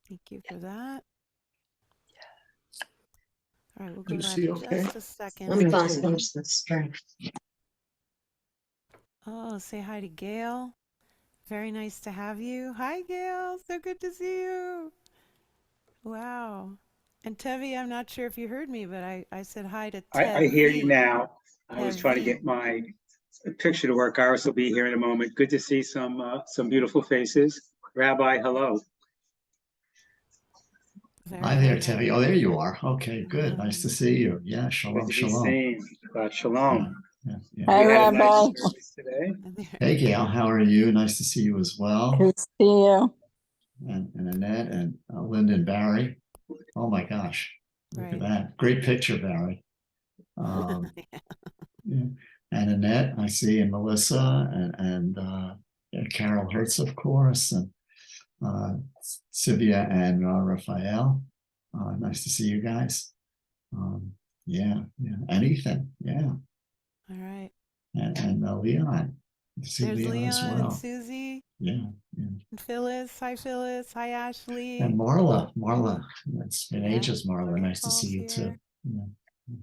Thank you for that. All right, we'll go You back see okay? just a Let second. me finish this. Oh, say hi to Gail. Very nice to have you. Hi, Gail. So good to see you. Wow. And Tevi, I'm not sure if you heard me, but I said hi to I hear you Tevi. now. I was trying to Tevi. get my picture to work. Iris will be here in a moment. Good to see some beautiful faces. Rabbi, hello. Very, Hi there, very Tevi. nice. Oh, there you are. Okay, good. Nice to see you. Yeah, Good shalom, to be shalom. seen. Yeah, Shalom. yeah. Hi, We had a nice Rabbi. service today. Hey, Gail, how are you? Nice to see you as well. Good to see you. And Annette and Linda and Barry. Oh my gosh, look at Right. that. Great picture, Barry. Yeah. And Annette, I see, and Melissa and Carol Hertz, of course, and Sylvia and Raphael. Nice to see you guys. Yeah. And Ethan, yeah, All right. and Leon. Good to see There's Leon as Leon and well. Susie Yeah. and Phyllis. Hi, Phyllis. Hi, Ashley. And Marla, it's been Yeah. ages, Marla. Nice to see Paul's you too. here. Yeah.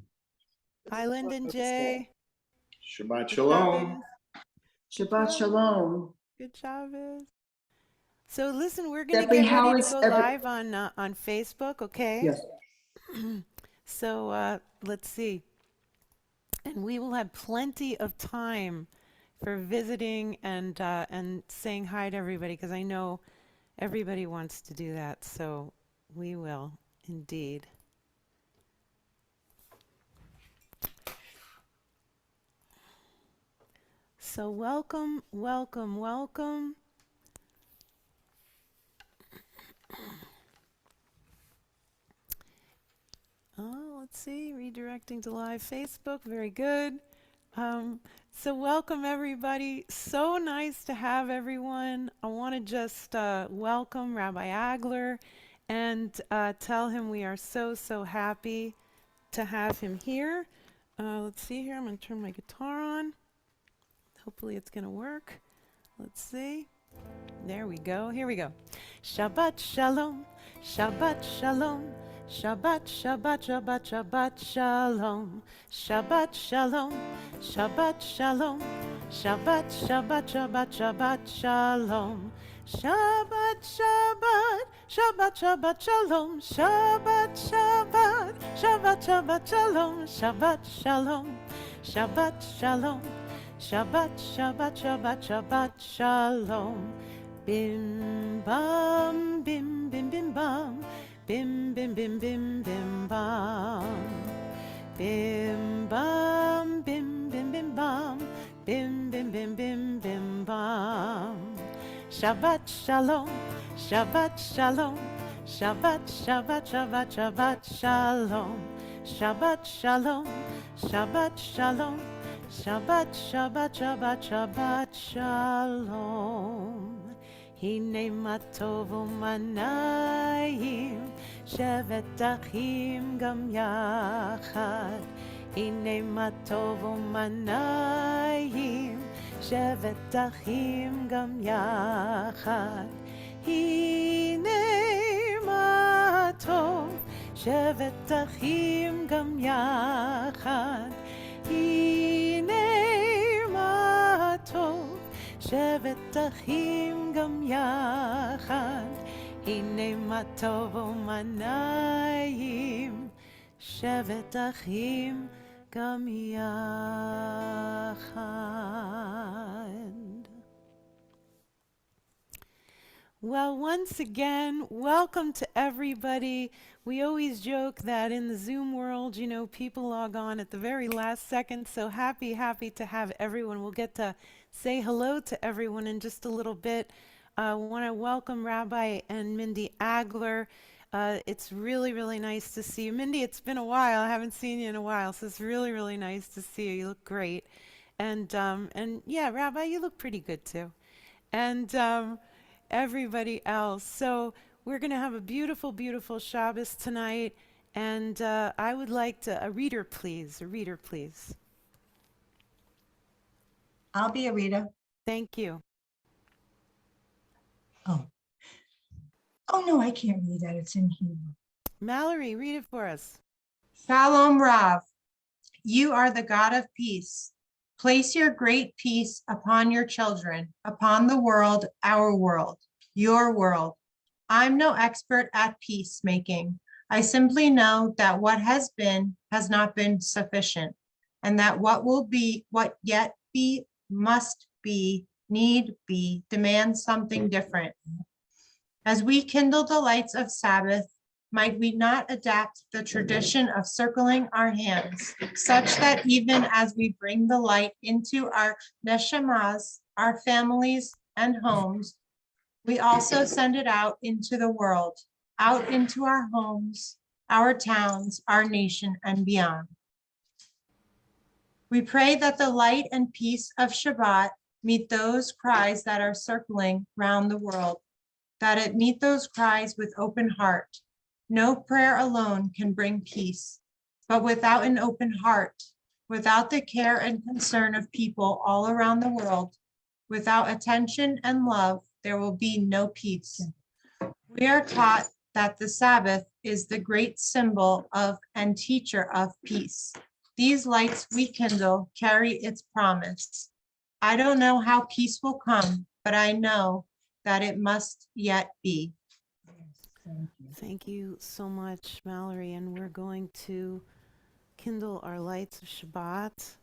Hi, Lyndon J. Shabbat Good shalom. Shabbos. Good Shabbat Shabbos. shalom. Good Shabbos. So listen, we're gonna Debbie, get how ready to is go live on Facebook, okay? Yes. So let's see, and we will have plenty of time for visiting and saying hi to everybody because I know everybody wants to do that. So we will indeed. So welcome, welcome, welcome. Oh, let's see, redirecting to live Facebook. Very good. So welcome everybody. So nice to have everyone. I want to just welcome Rabbi Agler and tell him we are so, so happy to have him here. Let's see here. I'm going to turn my guitar on. Hopefully it's going to work. Let's see. There we go. Here we go. Shabbat shalom, Shabbat shalom, Shabbat, Shabbat, Shabbat, Shabbat shalom, Shabbat shalom, Shabbat shalom, Shabbat, Shabbat, Shabbat, Shabbat shalom, Shabbat, Shabbat, Shabbat, Shabbat shalom, Shabbat, Shabbat, Shabbat, Shabbat shalom, Shabbat shalom, Shabbat shalom. Shabbat, Shabbat, Shabbat, Shabbat, Shalom. Bim bam, bim bim bim bam, bim bim bim bim bim bam. Bim bam, bim bim bim bam, bim bim bim bim bim bam. Shabbat Shalom, Shabbat Shalom, Shabbat, Shabbat, Shabbat, Shabbat Shalom, Shabbat Shalom, Shabbat Shalom. Shabbat, Shabbat, Shabbat, Shabbat, Shalom. Hine ma tov u'manayim, shevet achim gam yachad. Hine ma tov u'manayim, shevet achim gam yachad. Hine ma tov, shevet achim gam yachad. הנה מה טוב, שבת אחים גם יחד. הנה מה טוב ומנעים, שבת אחים גם יחד. Well, once again, welcome to everybody. We always joke that in the Zoom world, you know, people log on at the very last second. So happy to have everyone. We'll get to say hello to everyone in just a little bit. I want to welcome Rabbi and Mindy Agler. It's really nice to see you. Mindy, it's been a while. I haven't seen you in a while, so it's really nice to see you. You look great. And yeah, Rabbi, you look pretty good too. And everybody else. So we're going to have a beautiful Shabbos tonight. And I would like to, a reader, please. I'll be a reader. Thank you. Oh. Oh, no, I can't read that. It's in Hebrew. Mallory, read it for us. Shalom Rav, you are the God of peace. Place your great peace upon your children, upon the world, our world, your world. I'm no expert at peacemaking. I simply know that what has been has not been sufficient, and that what will be, what yet be, must be, need be, demands something different. As we kindle the lights of Sabbath, might we not adapt the tradition of circling our hands, such that even as we bring the light into our neshamas, our families and homes, we also send it out into the world, out into our homes, our towns, our nation, and beyond. We pray that the light and peace of Shabbat meet those cries that are circling round the world, that it meet those cries with open heart. No prayer alone can bring peace, but without an open heart, without the care and concern of people all around the world, without attention and love, there will be no peace. We are taught that the Sabbath is the great symbol of and teacher of peace. These lights we kindle carry its promise. I don't know how peace will come, but I know that it must yet be. Thank you so much, Mallory. And we're going to kindle our lights of Shabbat.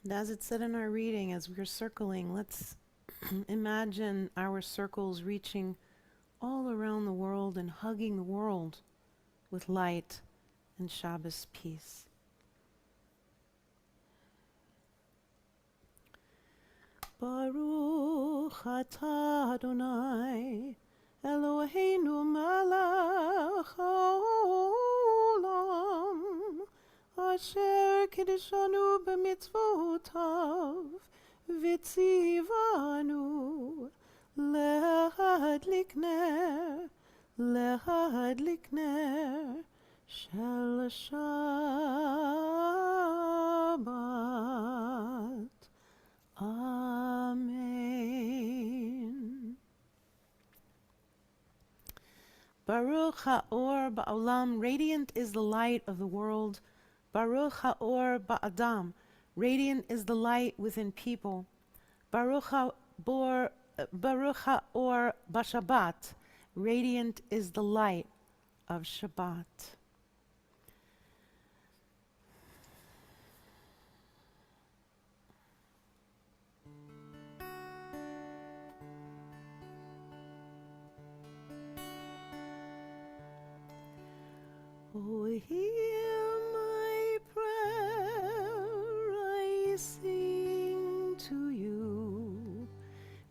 And as it said in our reading, as we're circling, let's imagine our circles reaching all around the world and hugging the world with light and Shabbos peace. Baruch atah Adonai Eloheinu melech haolam asher kiddushanu b'mitzvotav v'tzivanu להדליק נר של שבת. Amen. Baruch Ha'or Ba'olam, radiant is the light of the world. Baruch Ha'or Ba'adam, radiant is the light within people. Baruch Ha'or B'Shabbat, radiant is the light of Shabbat. Oh, hear my prayer, I sing to you.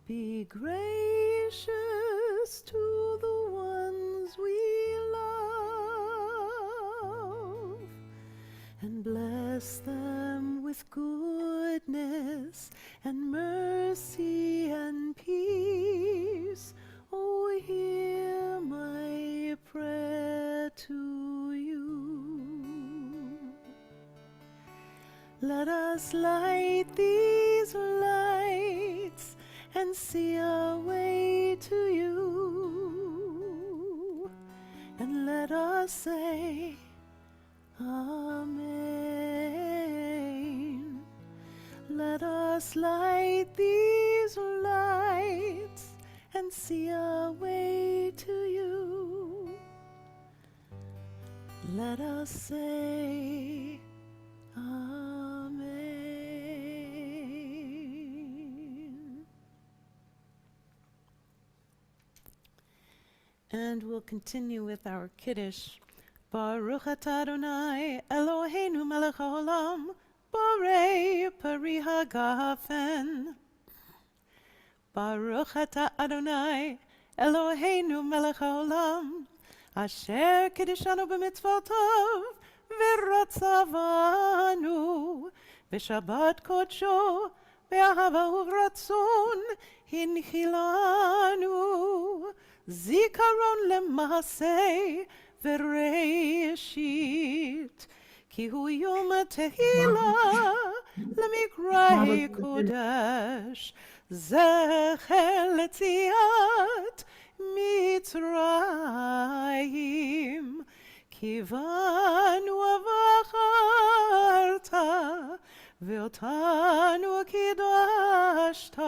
Be gracious to the ones we love, and bless them with goodness and mercy and peace. Oh, hear my prayer to you. Let us light these lights and see our way to you, and let us say Amen. Let us light these lights and see our way to you. Let us say Amen. And we'll continue with our Kiddush. Baruch atah Adonai Eloheinu melech haolam borei peri hagafen. Baruch atah Adonai Eloheinu melech haolam asher kiddushanu b'mitzvotav v'ratzavanu b'shabbat kodsho באהבה וברצון הנחילנו, זיכרון למעשה וראשית, כי הוא יום התהילה למקרא קודש, זכר ליציאת מצרים. כיוונו ובחרת, ואותנו קידשת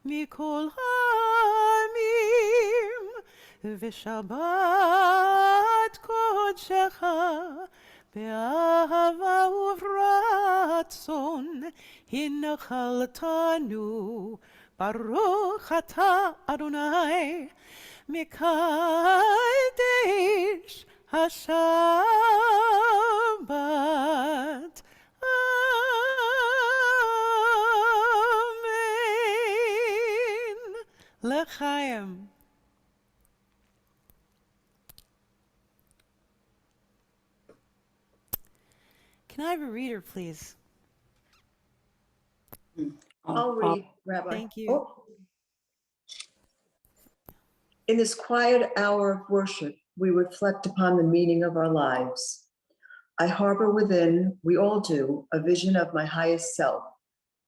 מכל העמים, ושבת קודשך באהבה וברצון הנחלתנו. ברוך אתה אדוני מקדש השבת. אמן. לחיים. Can I have a reader, please? I'll read, Rabbi. Thank you. Oh. In this quiet hour of worship, we reflect upon the meaning of our lives. I harbor within, we all do, a vision of my highest self,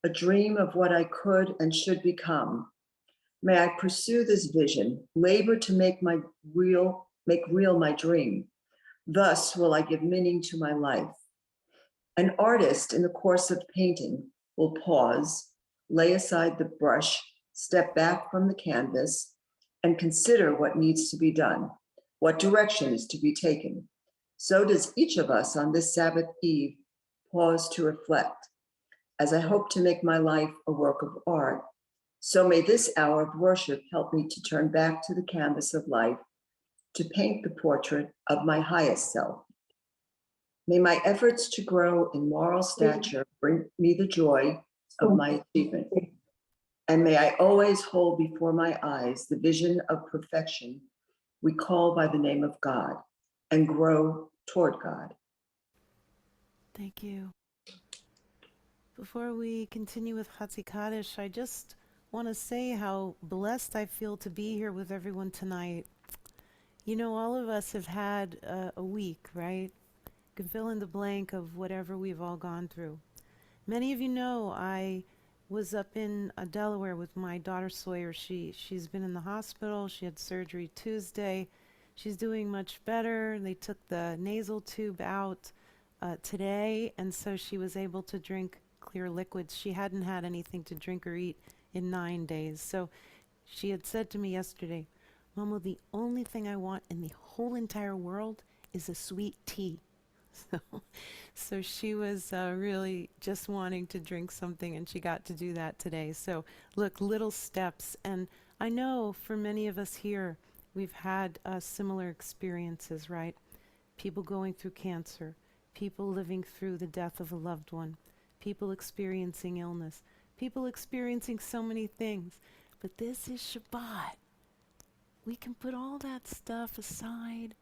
a dream of what I could and should become. May I pursue this vision, labor to make real my dream. Thus will I give meaning to my life. An artist in the course of painting will pause, lay aside the brush, step back from the canvas, and consider what needs to be done, what direction is to be taken. So does each of us on this Sabbath Eve pause to reflect. As I hope to make my life a work of art, so may this hour of worship help me to turn back to the canvas of life, to paint the portrait of my highest self. May my efforts to grow in moral stature bring me the joy of my achievement. And may I always hold before my eyes the vision of perfection we call by the name of God and grow toward God. Thank you. Before we continue with Chatzi Kaddish, I just want to say how blessed I feel to be here with everyone tonight. You know, all of us have had a week, right? You can fill in the blank of whatever we've all gone through. Many of you know I was up in Delaware with my daughter Sawyer. She's been in the hospital. She had surgery Tuesday. She's doing much better. They took the nasal tube out today, and so she was able to drink clear liquids. She hadn't had anything to drink or eat in 9 days. So she had said to me yesterday, Mama, the only thing I want in the whole entire world is a sweet tea. So she was really just wanting to drink something, and she got to do that today. So look, little steps. And I know for many of us here, we've had similar experiences, right? People going through cancer, people living through the death of a loved one, people experiencing illness, people experiencing so many things. But this is Shabbat. We can put all that stuff aside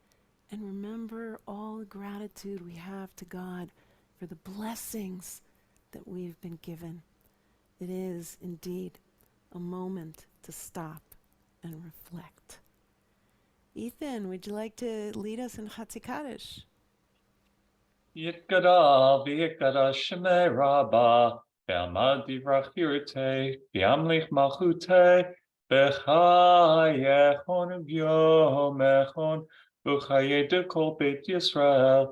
and remember all the gratitude we have to God for the blessings that we've been given. It is indeed a moment to stop and reflect. Ethan, would you like to lead us in Chatzi Kaddish? Yitkara v'yikara shemei rabba, ve'amad divrach yirtei, v'yamlich malchutei, v'chayechon v'yomechon, v'chayei dekol beit Yisrael,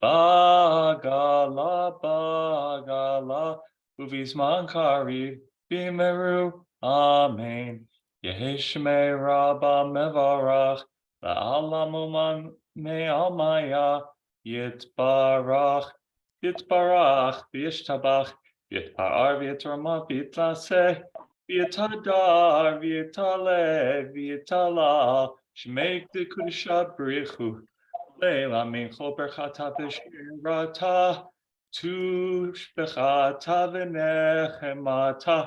bagala, bagala, uvizman kariv, v'meru, amen. Yehi shemei rabba mevarach, la'alamuman me'almaya, Yitbarach, Yitbarach, V'yishtabach, Yitpa'ar, V'yitrama, V'yitlase, V'yitadar, V'yitale, V'yitalal, Shmeik de Kudisha Brichu, Leila Mincho Berchata V'shirata, Tushbechata V'nechemata,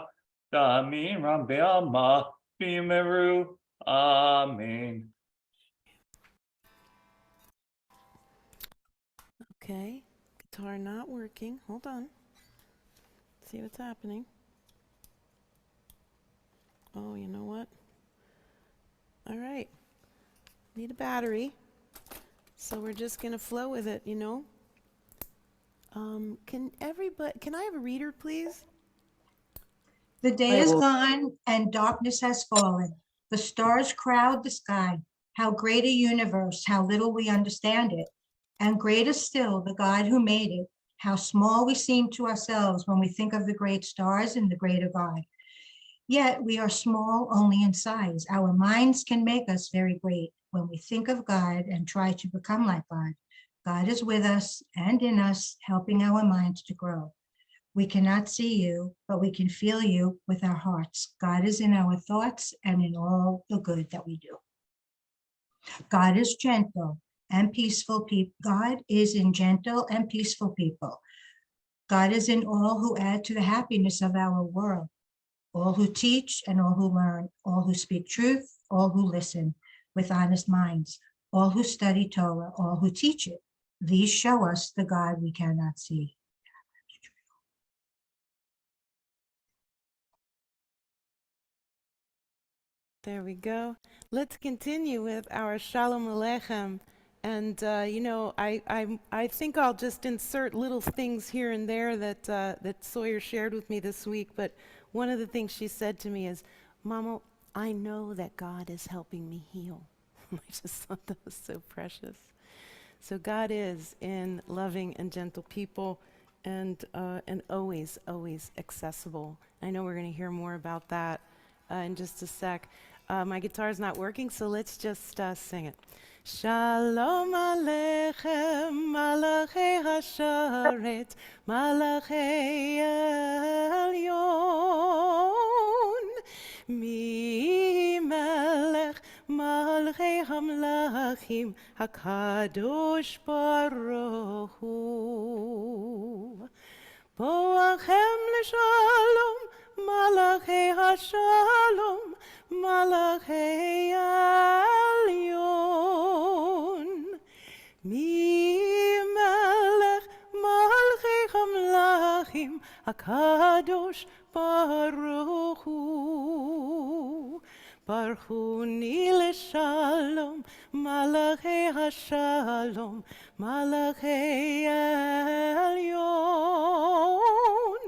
Da'amin Ram Be'alma, V'yimeru, Amen. Okay, guitar not working. Hold on. See what's happening. Oh, you know what? All right. Need a battery. So we're just going to flow with it, you know? Can I have a reader, please? The day I is will- gone and darkness has fallen. The stars crowd the sky. How great a universe, how little we understand it. And greater still, the God who made it. How small we seem to ourselves when we think of the great stars and the greater God. Yet we are small only in size. Our minds can make us very great when we think of God and try to become like God. God is with us and in us, helping our minds to grow. We cannot see you, but we can feel you with our hearts. God is in our thoughts and in all the good that we do. God is gentle and peaceful people. God is in gentle and peaceful people. God is in all who add to the happiness of our world. All who teach and all who learn, all who speak truth, all who listen with honest minds, all who study Torah, all who teach it. These show us the God we cannot see. There we go. Let's continue with our Shalom Aleichem. And, I think I'll just insert little things here and there that Sawyer shared with me this week. But one of the things she said to me is, Mama, I know that God is helping me heal. I just thought that was so precious. So God is in loving and gentle people and always, always accessible. I know we're going to hear more about that in just a sec. My guitar's not working, so let's just sing it. Shalom Aleichem, Malachei Hasharet, Malachei Elyon, Mi Melech Malchei Hamlachim, HaKadosh Baruch Hu. Boachem l'shalom, Malachei Hashalom, Malachei Elyon. Mi Melech Malchei Hamlachim, HaKadosh Baruch Hu. Baruchuni l'shalom, Malachei Hashalom, Malachei Elyon.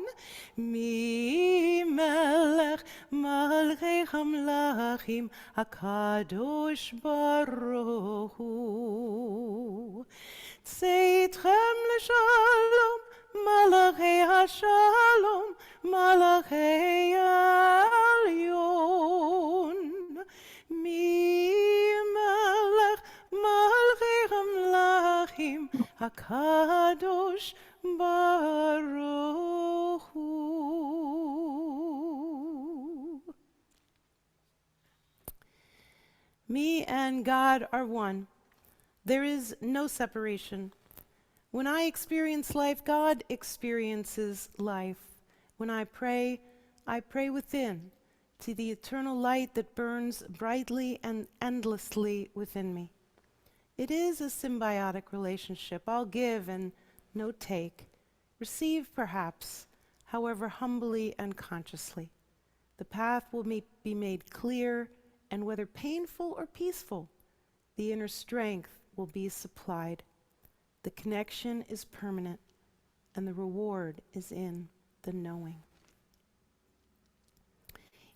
Mi Melech Malchei Hamlachim, HaKadosh Baruch Hu. Tzeitchem l'shalom, Malachei Hashalom, Malachei Elyon. Mi Melech Malchei Hamlachim, HaKadosh Baruch Hu. Me and God are one. There is no separation. When I experience life, God experiences life. When I pray within to the eternal light that burns brightly and endlessly within me. It is a symbiotic relationship. I'll give and no take. Receive perhaps, however humbly and consciously. The path will be made clear, and whether painful or peaceful, the inner strength will be supplied. The connection is permanent, and the reward is in the knowing.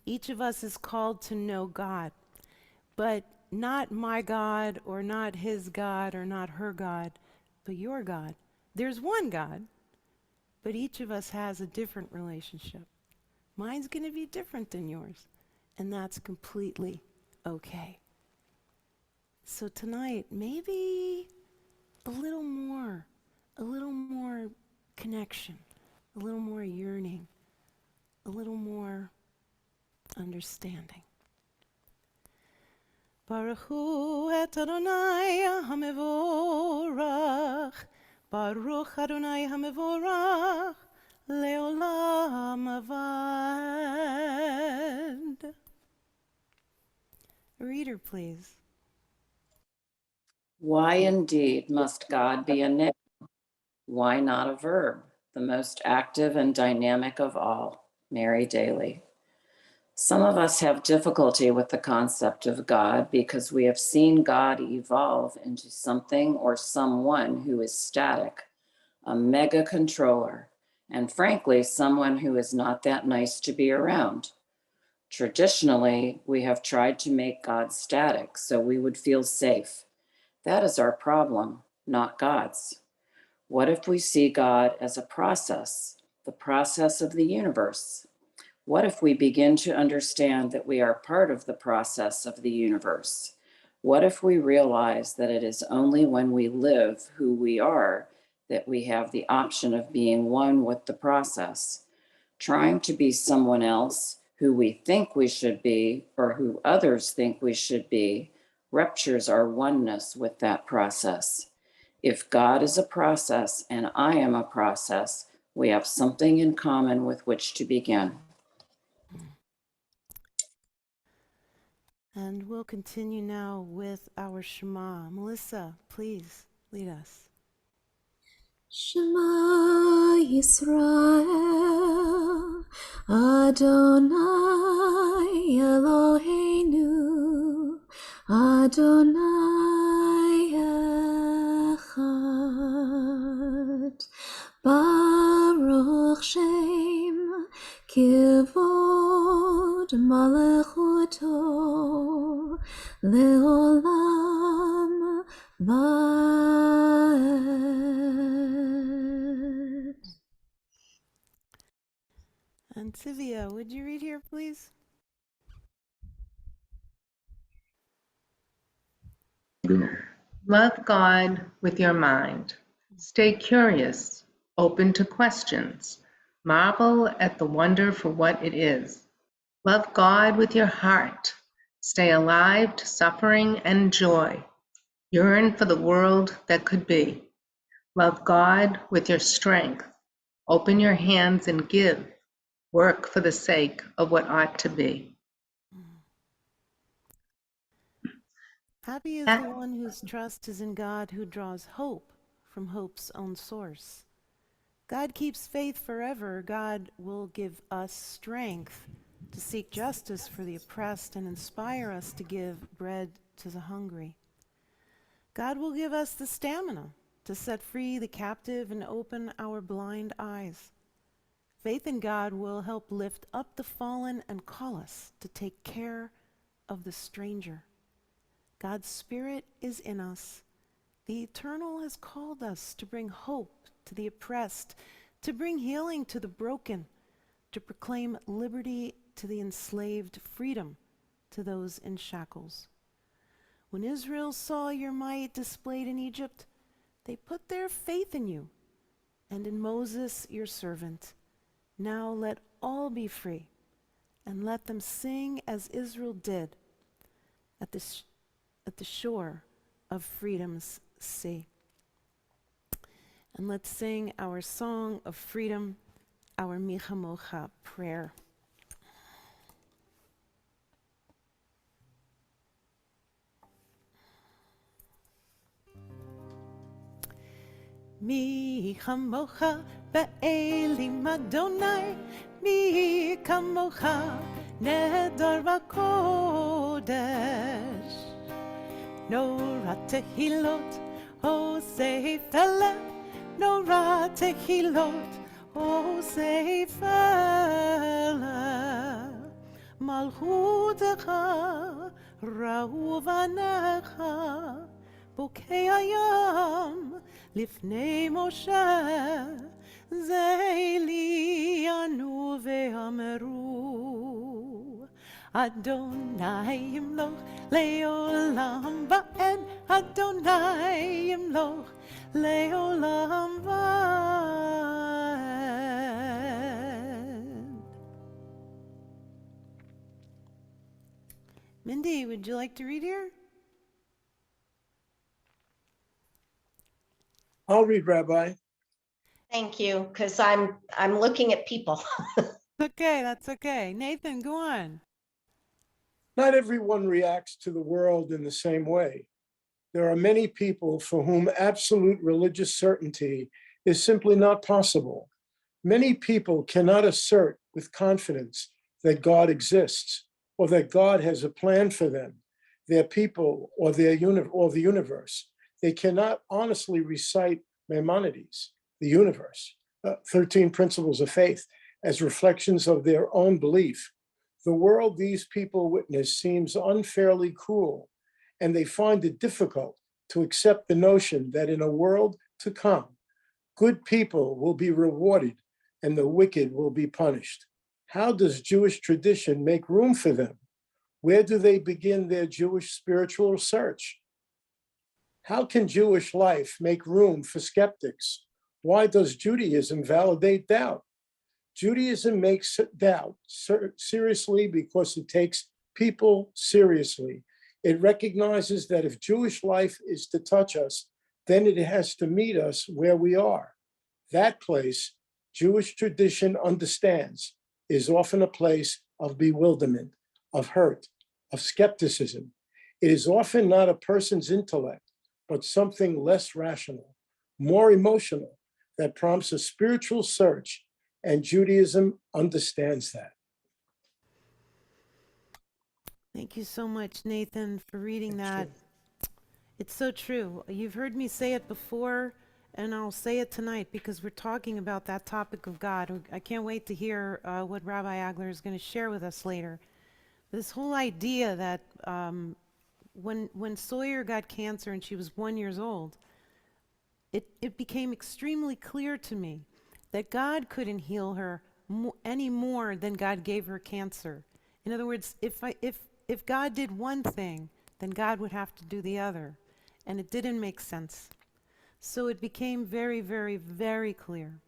Each of us is called to know God, but not my God, or not his God, or not her God, but your God. There's one God, but each of us has a different relationship. Mine's going to be different than yours, and that's completely okay. So tonight, maybe a little more connection, a little more yearning, a little more understanding. Baruch Hu et Adonai HaMevorach, Baruch Adonai HaMevorach, Leolam Avad. A reader, please. Why indeed must God be a noun? Why not a verb? The most active and dynamic of all, Mary Daly. Some of us have difficulty with the concept of God because we have seen God evolve into something or someone who is static, a mega controller, and frankly, someone who is not that nice to be around. Traditionally, we have tried to make God static so we would feel safe. That is our problem, not God's. What if we see God as a process, the process of the universe? What if we begin to understand that we are part of the process of the universe? What if we realize that it is only when we live who we are that we have the option of being one with the process? Trying to be someone else who we think we should be or who others think we should be ruptures our oneness with that process. If God is a process and I am a process, we have something in common with which to begin. And we'll continue now with our Shema. Melissa, please lead us. Shema Yisrael, Adonai Eloheinu, Adonai Echad. Baruch Shem Kivod Malachuto Leolam Vaed. And Sylvia, would you read here, please? Love God with your mind. Stay curious, open to questions. Marvel at the wonder for what it is. Love God with your heart. Stay alive to suffering and joy. Yearn for the world that could be. Love God with your strength. Open your hands and give. Work for the sake of what ought to be. Happy is the one whose trust is in God, who draws hope from hope's own source. God keeps faith forever. God will give us strength to seek justice for the oppressed and inspire us to give bread to the hungry. God will give us the stamina to set free the captive and open our blind eyes. Faith in God will help lift up the fallen and call us to take care of the stranger. God's Spirit is in us. The Eternal has called us to bring hope to the oppressed, to bring healing to the broken, to proclaim liberty to the enslaved, freedom to those in shackles. When Israel saw your might displayed in Egypt, they put their faith in you and in Moses, your servant. Now let all be free, and let them sing as Israel did at the shore of freedom's sea. And let's sing our song of freedom, our Mi Chamocha prayer. Mi chamocha be'elim Adonai, mi kamocha nedar v'kodesh. Nora tehilot, osei fele, nora tehilot, osei fele. Malchutecha, ra'uvanecha, בוקי הים לפני משה, זה לי ענו ואמרו, אדוני ימלוך לעולם ועד, אדוני ימלוך לעולם ועד. Mindy, would you like to read here? I'll read, Rabbi. Thank you, because I'm looking at people. Okay, that's okay. Nathan, go on. Not everyone reacts to the world in the same way. There are many people for whom absolute religious certainty is simply not possible. Many people cannot assert with confidence that God exists or that God has a plan for them, their people, or the universe. They cannot honestly recite Maimonides, the universe, 13 principles of faith, as reflections of their own belief. The world these people witness seems unfairly cruel, and they find it difficult to accept the notion that in a world to come, good people will be rewarded and the wicked will be punished. How does Jewish tradition make room for them? Where do they begin their Jewish spiritual search? How can Jewish life make room for skeptics? Why does Judaism validate doubt? Judaism makes doubt seriously because it takes people seriously. It recognizes that if Jewish life is to touch us, then it has to meet us where we are. That place, Jewish tradition understands, is often a place of bewilderment, of hurt, of skepticism. It is often not a person's intellect, but something less rational, more emotional, that prompts a spiritual search, and Judaism understands that. Thank you so much, Nathan, for reading that. It's so true. You've heard me say it before, and I'll say it tonight because we're talking about that topic of God. I can't wait to hear what Rabbi Agler is going to share with us later. This whole idea that when Sawyer got cancer and she was 1 year old, it became extremely clear to me that God couldn't heal her any more than God gave her cancer. In other words, if God did one thing, then God would have to do the other. And it didn't make sense. So it became very, very, very clear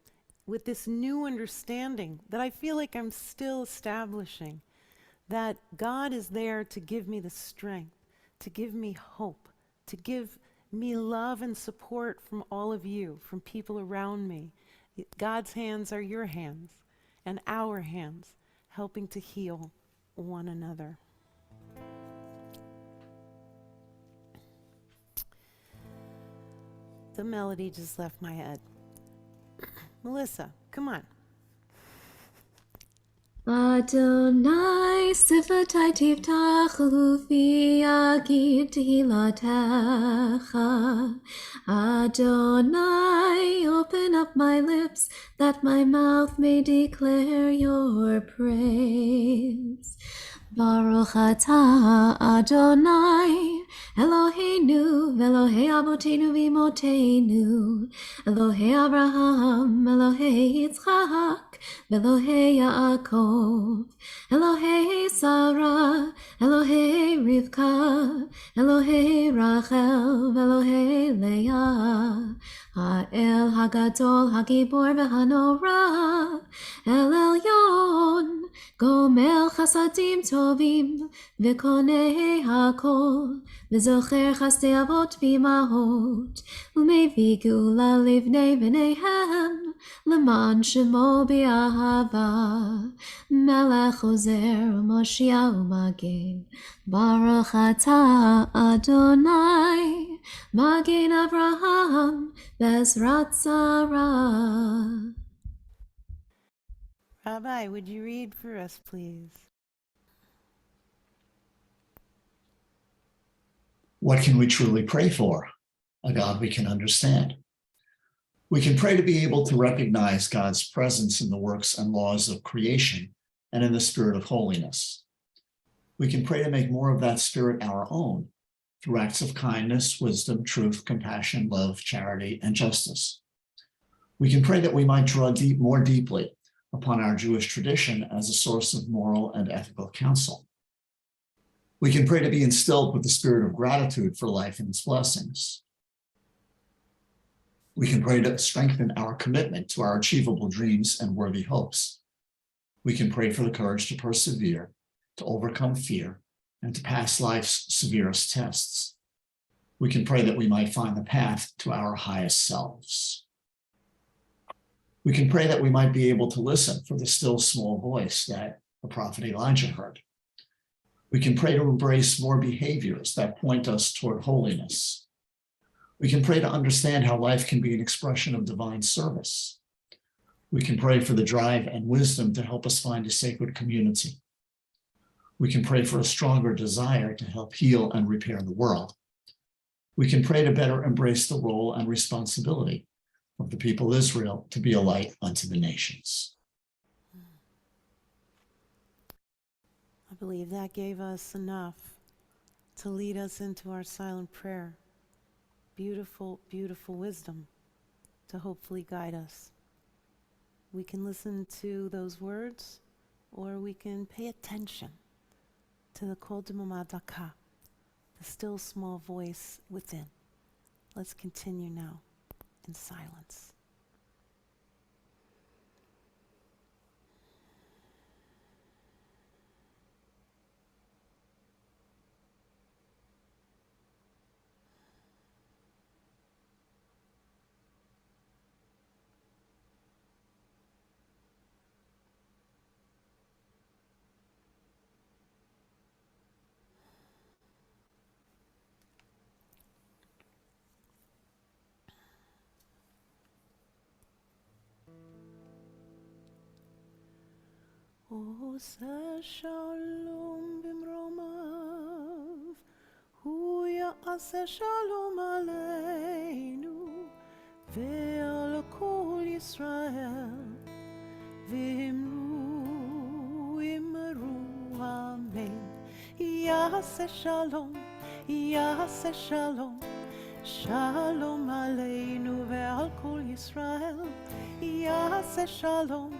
with this new understanding that I feel like I'm still establishing, that God is there to give me the strength, to give me hope, to give me love and support from all of you, from people around me. God's hands are your hands and our hands, helping to heal one another. The melody just left my head. Melissa, come on. Adonai sifatai tiftach lufi agid tehilatecha. Adonai, open up my lips that my mouth may declare your praise. Baruch atah Adonai, Eloheinu, Elohei Avotenu v'Imotenu, Elohei Abraham, Elohei Yitzchak, Elohei Yaakov, Elohei Sarah, Elohei Rivka, Elohei Rachel, Elohei Leah, Ha'el Hagadol Hagibor v'Hanora, El Elyon, Gomer Chasadim Tovim, V'Konei Hakol, V'Zocher Chasdei Avot v'Imahot, U'Mevii Geula Livnei B'neihem, L'man Shemo B'Ahava, Melech Ozer U'Moshiach U'Magen, Baruch atah Adonai, Magen Avraham, Bezrat Sarah. Rabbi, would you read for us, please? What can we truly pray for? A God we can understand. We can pray to be able to recognize God's presence in the works and laws of creation and in the spirit of holiness. We can pray to make more of that spirit our own through acts of kindness, wisdom, truth, compassion, love, charity, and justice. We can pray that we might draw more deeply upon our Jewish tradition as a source of moral and ethical counsel. We can pray to be instilled with the spirit of gratitude for life and its blessings. We can pray to strengthen our commitment to our achievable dreams and worthy hopes. We can pray for the courage to persevere, to overcome fear, and to pass life's severest tests. We can pray that we might find the path to our highest selves. We can pray that we might be able to listen for the still small voice that the prophet Elijah heard. We can pray to embrace more behaviors that point us toward holiness. We can pray to understand how life can be an expression of divine service. We can pray for the drive and wisdom to help us find a sacred community We can pray for a stronger desire to help heal and repair the world. We can pray to better embrace the role and responsibility of the people of Israel to be a light unto the nations. I believe that gave us enough to lead us into our silent prayer. Beautiful, beautiful wisdom to hopefully guide us. We can listen to those words, or we can pay attention to the Kol Demuma Daka, the still small voice within. Let's continue now in silence. עושה שלום במרומיו, הוא יעשה שלום עלינו ועל כל ישראל, ואמרו אמן. יעשה שלום, יעשה שלום, שלום עלינו ועל כל ישראל, יעשה שלום,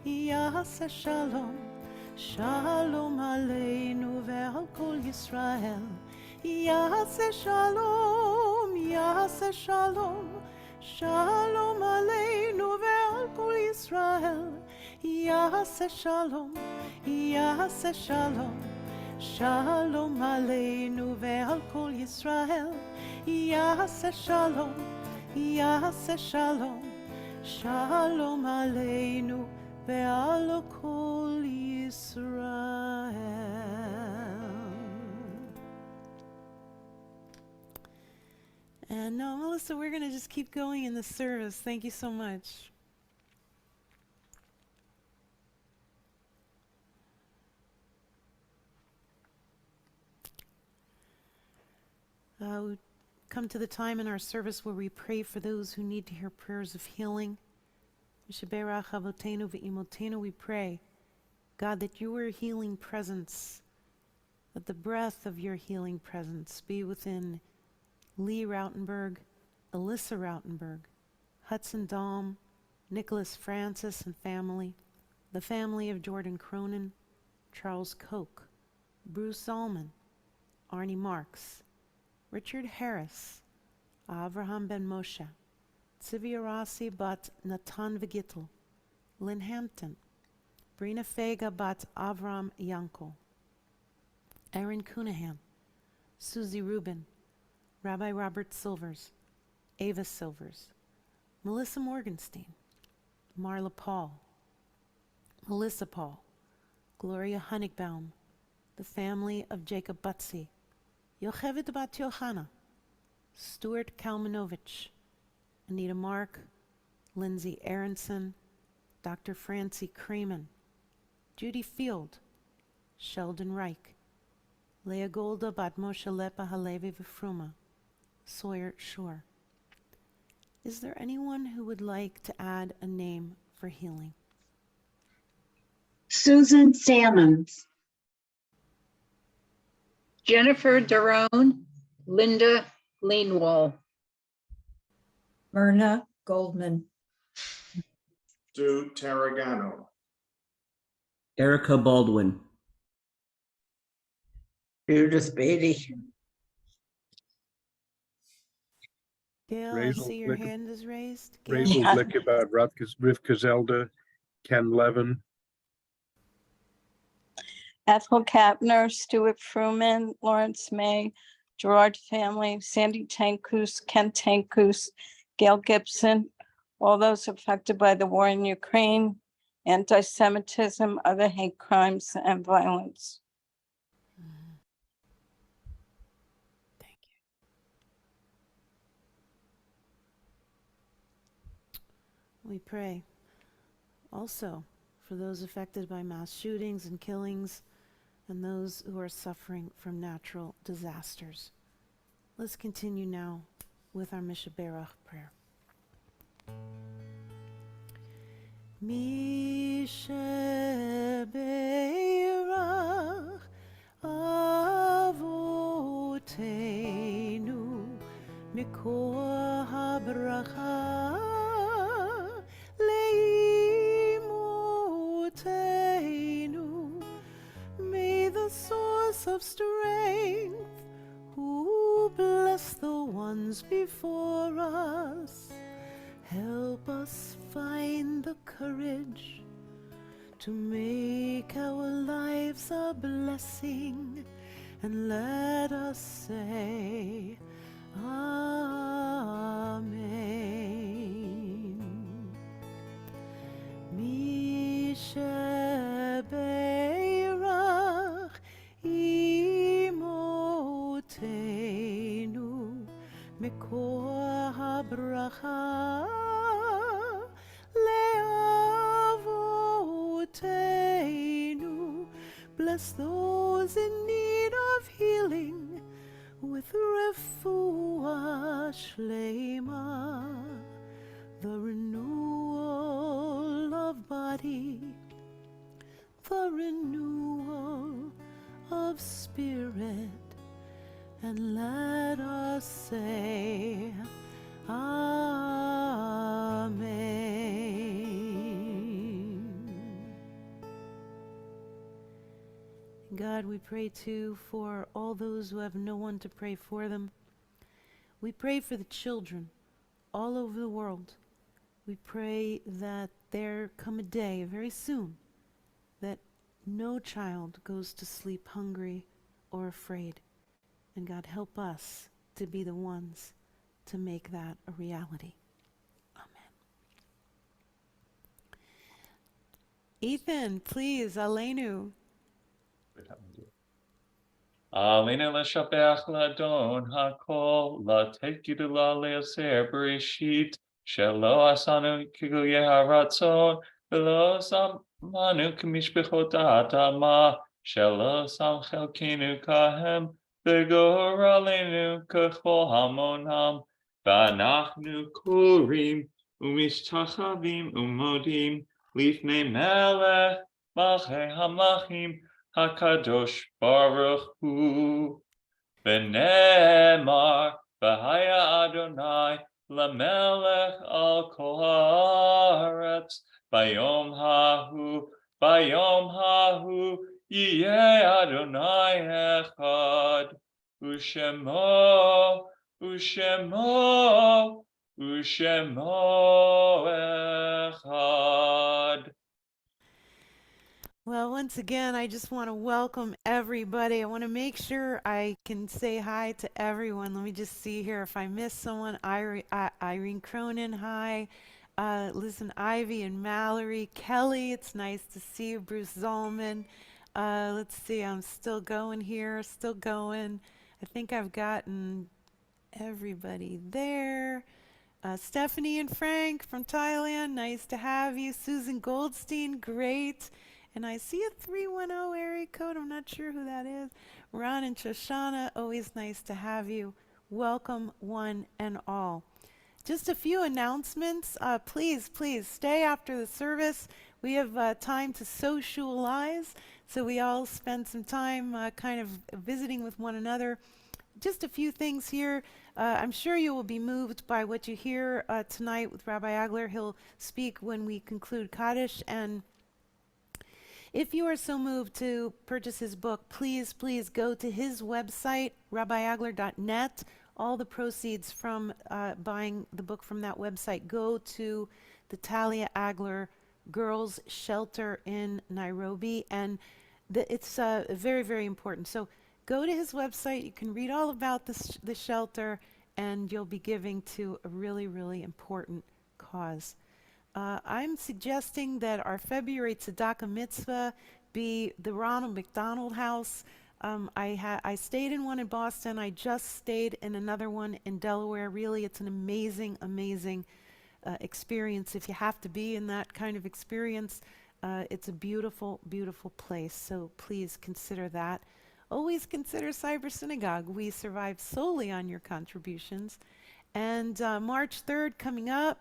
יעשה שלום, שלום עלינו ועל כל ישראל, יעשה שלום, יעשה שלום, שלום עלינו ועל כל ישראל, יעשה שלום, יעשה שלום, שלום עלינו ועל כל ישראל, יעשה שלום, יעשה שלום, שלום עלינו ועל כל ישראל. And now, Melissa, we're going to just keep going in the service. Thank you so much. We come to the time in our service where we pray for those who need to hear prayers of healing. Mishaberach Avotenu ve'imotenu, we pray, God, that your healing presence, that the breath of your healing presence be within Lee Rautenberg, Alyssa Rautenberg, Hudson Dahm, Nicholas Francis and family, the family of Jordan Cronin, Charles Koch, Bruce Zalman, Arnie Marks, Richard Harris, Avraham Ben Moshe, Tzivia Rossi bat Natan Vigittel, Lynn Hampton, Brina Fega bat Avram Yankel, Aaron Cunahan, Susie Rubin, Rabbi Robert Silvers, Ava Silvers, Melissa Morgenstein, Marla Paul, Melissa Paul, Gloria Honigbaum, the family of Jacob Butsy, Yocheved bat Yochana, Stuart Kalmanovich, Anita Mark, Lindsay Aronson, Dr. Francie Kremen, Judy Field, Sheldon Reich, Leah Golda bat Moshe Lepa Halevi V'Fruma, Sawyer Shore. Is there anyone who would like to add a name for healing? Susan Salmons, Jennifer Daron, Linda Leanwall, Myrna Goldman, Stu Tarragano, Erica Baldwin, Judith Beatty, Gail, I see your hand is raised. Gail? Rachel Blickebat, Rivka Zelda, Ken Levin, Ethel Kapner, Stuart Fruman, Lawrence May, Gerard family, Sandy Tankus, Ken Tankus, Gail Gibson, all those affected by the war in Ukraine, anti-Semitism, other hate crimes and violence. Thank you. We pray also for those affected by mass shootings and killings, and those who are suffering from natural disasters. Let's continue now with our Mishaberach prayer. Mishaberach Avotenu Mikor habracha Leimotenu. May the source of strength, who bless the ones before us, help us find the courage to make our lives a blessing, and let us say Amen. Mishaberach imotenu mikor habracha leavotenu. Bless those in need of healing with refuah shlema, the renewal of body, the renewal of spirit, and let us say Amen. God, we pray too for all those who have no one to pray for them. We pray for the children all over the world. We pray that there come a day very soon that no child goes to sleep hungry or afraid. And God, help us to be the ones to make that a reality. Amen. Ethan, please, Aleinu. Alina l'shabeach l'adon hakol l'tek yidula le'aser bereshit shelo asanu kiguye haratzon v'lo samanu k'mishbechot ha'adama shelo sam chelkinu kahem v'gor alinu k'chol hamonam v'anachnu korim umishtachavim umodim lifnei melech malchei hamlachim HaKadosh Baruch Hu. V'nemar v'haya Adonai l'melech al kol haaretz bayom hahu yiyeh Adonai echad u'shemo echad. Well, once again, I just want to welcome everybody. I want to make sure I can say hi to everyone. Let me just see here if I miss someone. Irene Cronin, hi. Listen, Ivy and Mallory. Kelly, it's nice to see you. Bruce Zollman. Let's see, I'm still going here, still going. I think I've gotten everybody there. Stephanie and Frank from Thailand, nice to have you. Susan Goldstein, great. And I see a 310 area code. I'm not sure who that is. Ron and Shoshana, always nice to have you. Welcome one and all. Just a few announcements. Please stay after the service. We have time to socialize. So we all spend some time kind of visiting with one another. Just a few things here. I'm sure you will be moved by what you hear tonight with Rabbi Agler. He'll speak when we conclude Kaddish. And if you are so moved to purchase his book, please go to his website, rabbiagler.net. All the proceeds from buying the book from that website go to the Talia Agler Girls Shelter in Nairobi. And it's very, very important. So go to his website. You can read all about the shelter, and you'll be giving to a really, really important cause. I'm suggesting that our February Tzedakah Mitzvah be the Ronald McDonald House. I stayed in one in Boston. I just stayed in another one in Delaware. Really, it's an amazing experience. If you have to be in that kind of experience, It's a beautiful, beautiful place. So please consider that. Always consider Cyber Synagogue. We survive solely on your contributions. And March 3rd coming up,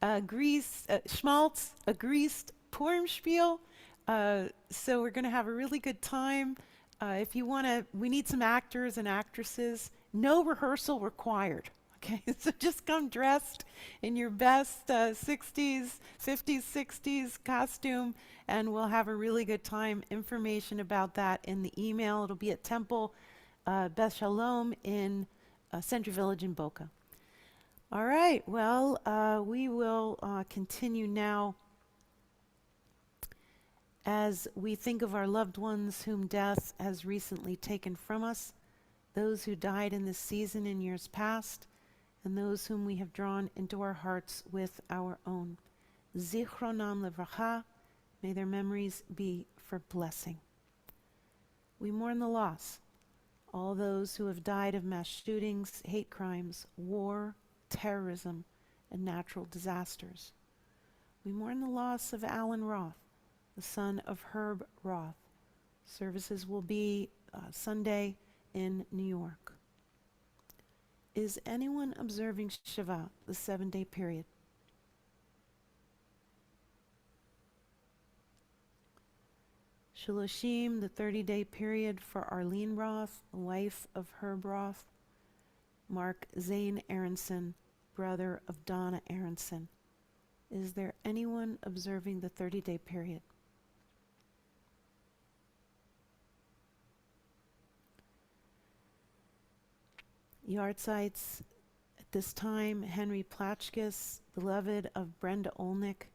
Schmaltz, a greased Purim spiel. So we're going to have a really good time. If you want to, we need some actors and actresses. No rehearsal required. Okay, so just come dressed in your best 60s, 50s, 60s costume, and we'll have a really good time. Information about that in the email. It'll be at Temple Beth Shalom in Century Village in Boca. All right, well, we will continue now as we think of our loved ones whom death has recently taken from us, those who died in this season in years past, and those whom we have drawn into our hearts with our own. Zichronam levracha, may their memories be for blessing. We mourn the loss, all those who have died of mass shootings, hate crimes, war, terrorism, and natural disasters. We mourn the loss of Alan Roth, the son of Herb Roth. Services will be Sunday in New York. Is anyone observing Shabbat, the 7-day period? Shaloshim, the 30-day period for Arlene Roth, the wife of Herb Roth. Mark Zane Aronson, brother of Donna Aronson. Is there anyone observing the 30-day period? Yahrzeits at this time, Henry Platchkis, beloved of Brenda Olnick.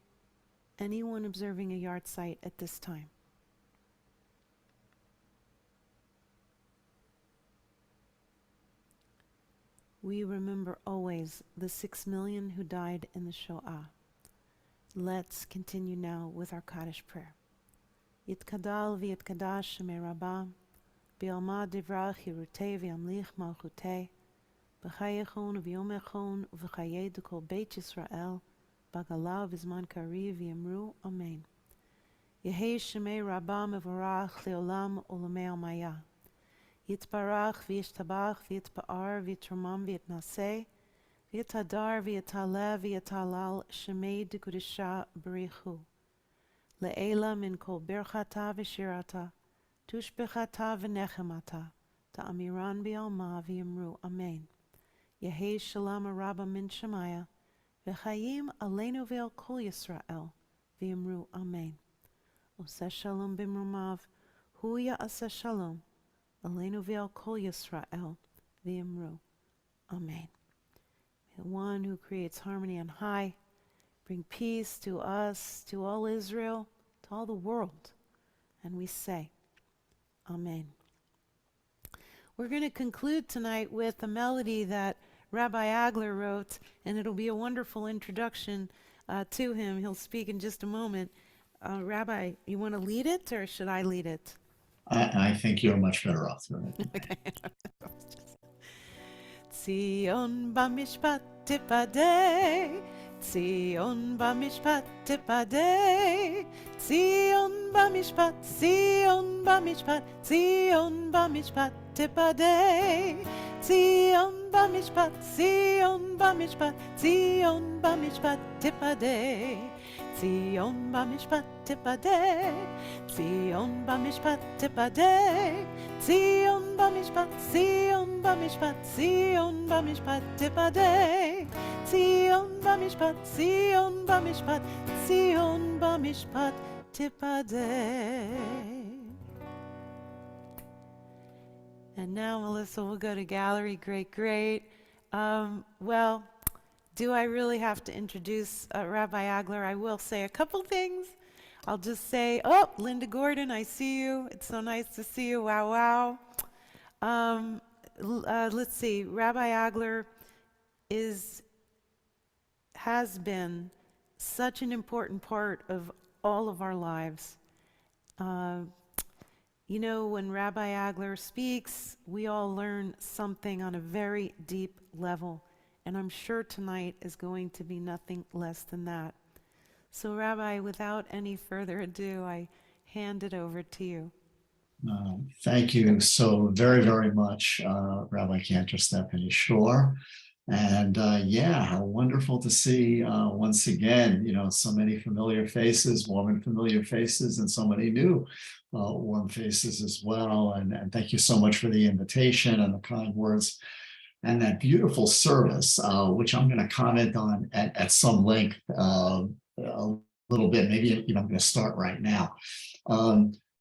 Anyone observing a yahrzeit at this time? We remember always the 6 million who died in the Shoah. Let's continue now with our Kaddish prayer. Yitkadal v'yitkadash shemei Rabbah, b'yalma divrach yirutei v'yamlich malchutei, b'chayechon v'yomechon v'chayei d'kol Beit Yisrael, b'gala v'zman kariv v'yamru Amen. Yehei shemei Rabbah mevorach le'olam u'lamei almaya. Yitbarach v'yishtabach v'yitpa'ar v'yitromam v'yitnaseh, v'yitadar v'yitaleh v'yitalal shemei d'kudisha b'richu. Le'ela min kol birchata v'shirata, tushbechata v'nechemata, ta'amiran b'alma v'yamru Amen. Yehei shalom rabba min shemaya, v'chayim aleinu ve'al kol Yisrael, v'yamru Amen. Oseh shalom b'mrumav, hu ya'aseh shalom, aleinu ve'al kol Yisrael, v'yamru Amen. May the one who creates harmony on high bring peace to us, to all Israel, to all the world. And we say, Amen. We're going to conclude tonight with a melody that Rabbi Agler wrote, and it'll be a wonderful introduction to him. He'll speak in just a moment. Rabbi, you want to lead it, or should I lead it? I think you're much better off doing it. Okay. Tzion b'mishpat tipadei, Tzion b'mishpat tipadei, Tzion b'mishpat, Tzion b'mishpat, Tzion b'mishpat tipadei, Tzion b'mishpat, Tzion b'mishpat, Tzion b'mishpat tipadei, Tzion b'mishpat tipadei, Tzion b'mishpat tipadei, Tzion b'mishpat, Tzion b'mishpat, Tzion b'mishpat tipadei, Tzion b'mishpat, Tzion b'mishpat, Tzion b'mishpat tipadei. And now Melissa will go to gallery. Great, great. Well, do I really have to introduce Rabbi Agler? I will say a couple things. I'll just say, oh, Linda Gordon, I see you. It's so nice to see you. Wow, wow. Let's see. Rabbi Agler has been such an important part of all of our lives. You know, when Rabbi Agler speaks, we all learn something on a very deep level, and I'm sure tonight is going to be nothing less than that. So Rabbi, without any further ado, I hand it over to you. Thank you so very, very much, Rabbi Cantor Stephanie Shore. And yeah, how wonderful to see once again, so many familiar faces, warm and familiar faces, and so many new warm faces as well. And thank you so much for the invitation and the kind words and that beautiful service, which I'm going to comment on at some length a little bit. Maybe even I'm going to start right now.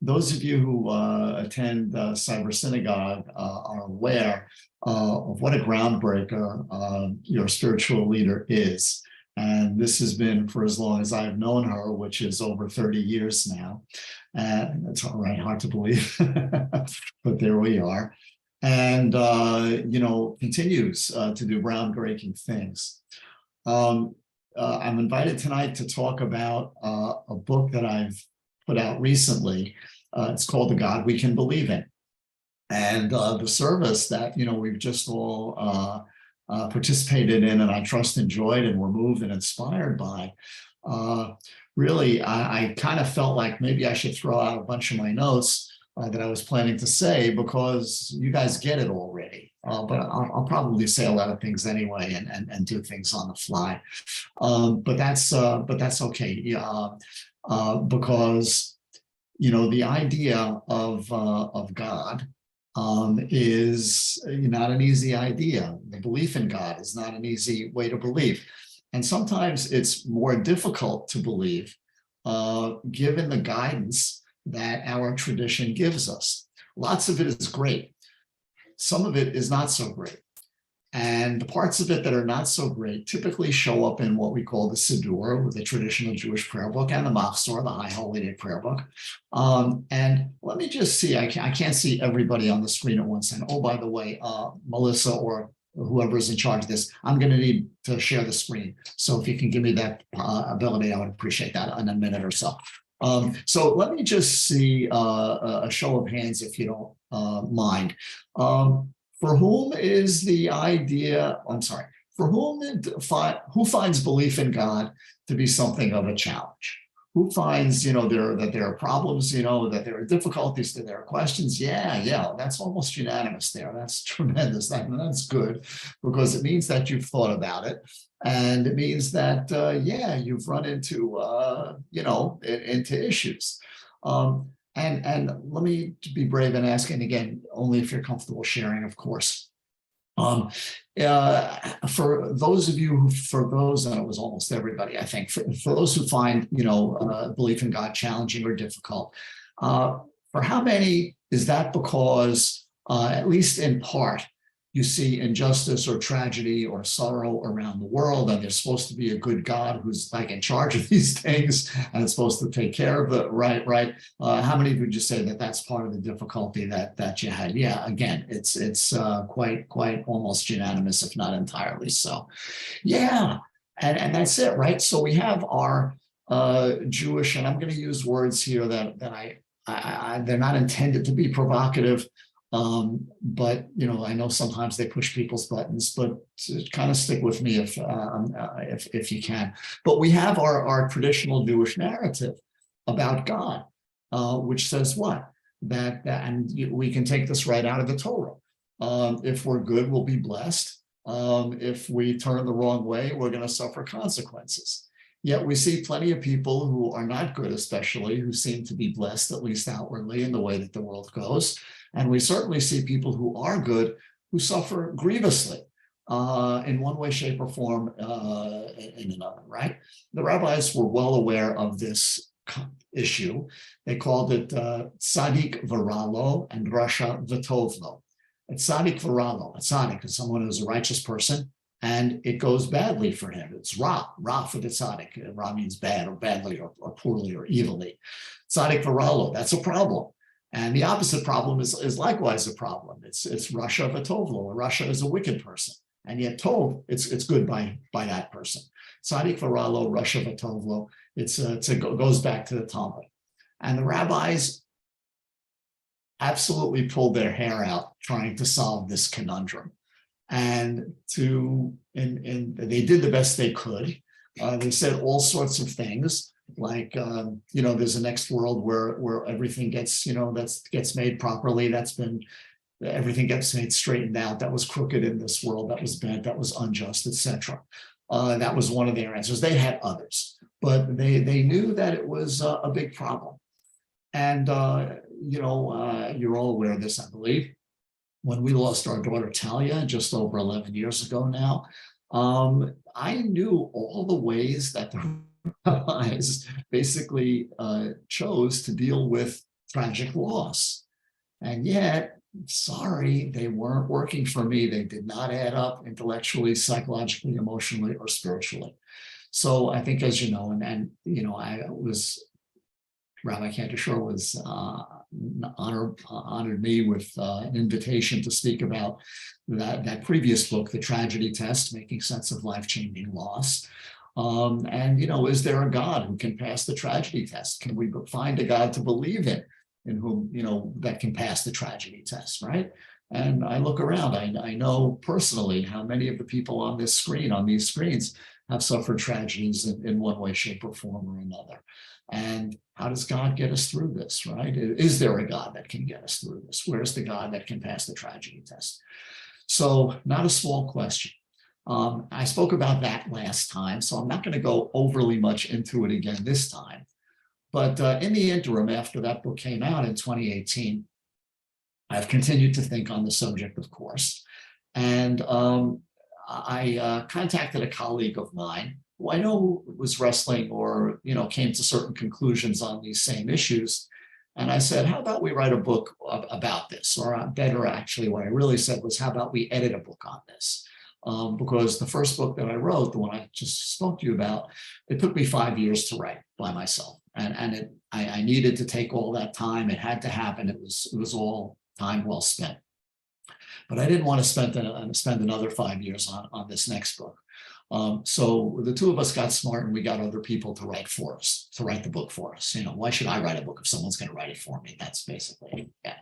Those of you who attend Cyber Synagogue are aware of what a groundbreaker your spiritual leader is. And this has been for as long as I've known her, which is over 30 years now. And it's all right, hard to believe, but there we are. And, continues to do groundbreaking things. I'm invited tonight to talk about a book that I've put out recently. It's called The God We Can Believe In. And the service that, we've just all participated in and I trust enjoyed and were moved and inspired by, really, I kind of felt like maybe I should throw out a bunch of my notes that I was planning to say because you guys get it already. But I'll probably say a lot of things anyway and do things on the fly. But that's okay. Because the idea of God is not an easy idea. The belief in God is not an easy way to believe. And sometimes it's more difficult to believe given the guidance that our tradition gives us. Lots of it is great. Some of it is not so great. And the parts of it that are not so great typically show up in what we call the Siddur, the traditional Jewish prayer book, and the Machzor, the High Holy Day prayer book. And let me just see, I can't see everybody on the screen at once. And oh, by the way, Melissa or whoever is in charge of this, I'm going to need to share the screen. So if you can give me that ability, I would appreciate that in a minute or so. So let me just see a show of hands, if you don't mind. For whom is the idea, for who finds belief in God to be something of a challenge? Who finds, that there are problems, that there are difficulties, that there are questions? Yeah, that's almost unanimous there. That's tremendous. That's good because it means that you've thought about it. And it means that, you've run into, into issues. And let me be brave and ask, and again, only if you're comfortable sharing, of course. For those of you and it was almost everybody, I think, for those who find, belief in God challenging or difficult, for how many is that because, at least in part, you see injustice or tragedy or sorrow around the world, and there's supposed to be a good God who's like in charge of these things and is supposed to take care of it, right? How many would you say that that's part of the difficulty that you had? Yeah, again, it's quite almost unanimous, if not entirely so. Yeah, and that's it, right? So we have our Jewish, and I'm going to use words here that they're not intended to be provocative. But I know sometimes they push people's buttons, but kind of stick with me if you can. But we have our traditional Jewish narrative about God, which says what? And we can take this right out of the Torah. If we're good, we'll be blessed. If we turn the wrong way, we're going to suffer consequences. Yet we see plenty of people who are not good, especially, who seem to be blessed, at least outwardly, in the way that the world goes. And we certainly see people who are good who suffer grievously in one way, shape, or form in another, right? The rabbis were well aware of this issue. They called it Tzadik V'Ralo and Rasha V'Tovlo. It's Tzadik V'Ralo. A tzaddik is someone who's a righteous person, and it goes badly for him. It's Ra for the tzaddik. Ra means bad or badly or poorly or evilly. Tzadik V'Ralo, that's a problem. And the opposite problem is likewise a problem. It's Rasha V'Tovlo. Rasha is a wicked person. And yet Tov, it's good by that person. Tzadik V'Ralo, Rasha V'Tovlo, it goes back to the Talmud. And the rabbis absolutely pulled their hair out trying to solve this conundrum. And they did the best they could. They said all sorts of things like, there's a next world where everything gets, gets made properly. Everything gets made straightened out. That was crooked in this world. That was bad. That was unjust, etc. That was one of their answers. They had others, but they knew that it was a big problem. And, you're all aware of this, I believe. When we lost our daughter Talia just over 11 years ago now, I knew all the ways that the rabbis basically chose to deal with tragic loss. And yet, sorry, they weren't working for me. They did not add up intellectually, psychologically, emotionally, or spiritually. So I think, as you know, Rabbi Cantor Shore was honored me with an invitation to speak about that previous book, The Tragedy Test, Making Sense of Life-Changing Loss. Is there a God who can pass the tragedy test? Can we find a God to believe in whom, that can pass the tragedy test, right? And I look around, I know personally how many of the people on these screens have suffered tragedies in one way, shape, or form or another. And how does God get us through this, right? Is there a God that can get us through this? Where's the God that can pass the tragedy test? So not a small question. I spoke about that last time, so I'm not going to go overly much into it again this time. But in the interim, after that book came out in 2018, I've continued to think on the subject, of course. And I contacted a colleague of mine who I know was wrestling or, came to certain conclusions on these same issues. And I said, how about we write a book about this? Or better, actually, what I really said was, how about we edit a book on this? Because the first book that I wrote, the one I just spoke to you about, it took me 5 years to write by myself. And I needed to take all that time. It had to happen. It was all time well spent. But I didn't want to spend another 5 years on this next book. So the two of us got smart and we got other people to write for us, to write the book for us. Why should I write a book if someone's going to write it for me? That's basically, yeah.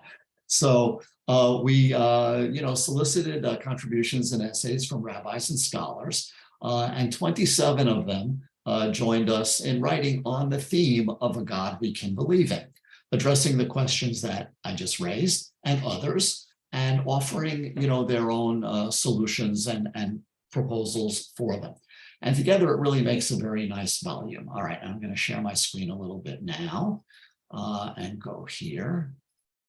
So we, solicited contributions and essays from rabbis and scholars, and 27 of them joined us in writing on the theme of a God we can believe in, addressing the questions that I just raised and others, and offering, their own solutions and proposals for them. And together it really makes a very nice volume. All right, I'm going to share my screen a little bit now and go here.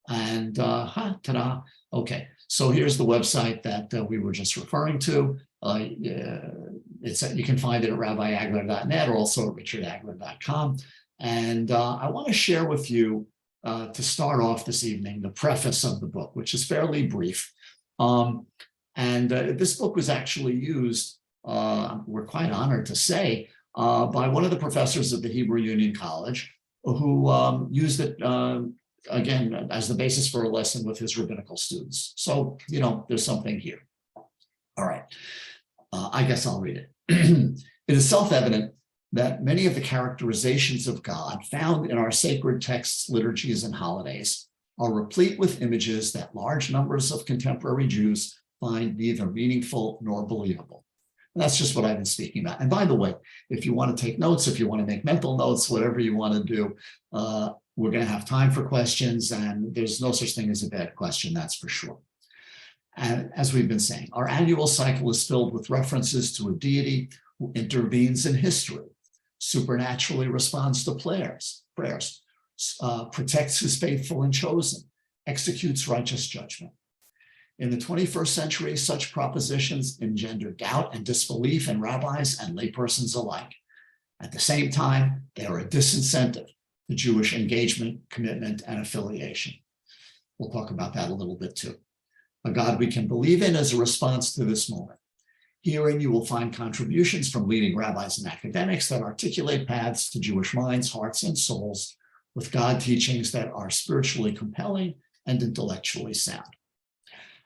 And ta-da. Okay, so here's the website that we were just referring to. You can find it at rabbiagler.net or also at richardagler.com. And I want to share with you, to start off this evening, the preface of the book, which is fairly brief. This book was actually used, we're quite honored to say, by one of the professors at the Hebrew Union College, who used it, again, as the basis for a lesson with his rabbinical students. So, there's something here. All right, I guess I'll read it. It is self-evident that many of the characterizations of God found in our sacred texts, liturgies, and holidays are replete with images that large numbers of contemporary Jews find neither meaningful nor believable. And that's just what I've been speaking about. And by the way, if you want to take notes, if you want to make mental notes, whatever you want to do, we're going to have time for questions, and there's no such thing as a bad question, that's for sure. And as we've been saying, our annual cycle is filled with references to a deity who intervenes in history, supernaturally responds to prayers, protects his faithful and chosen, executes righteous judgment. In the 21st century, such propositions engender doubt and disbelief in rabbis and laypersons alike. At the same time, they are a disincentive to Jewish engagement, commitment, and affiliation. We'll talk about that a little bit too. A God we can believe in as a response to this moment. Herein you will find contributions from leading rabbis and academics that articulate paths to Jewish minds, hearts, and souls with God teachings that are spiritually compelling and intellectually sound.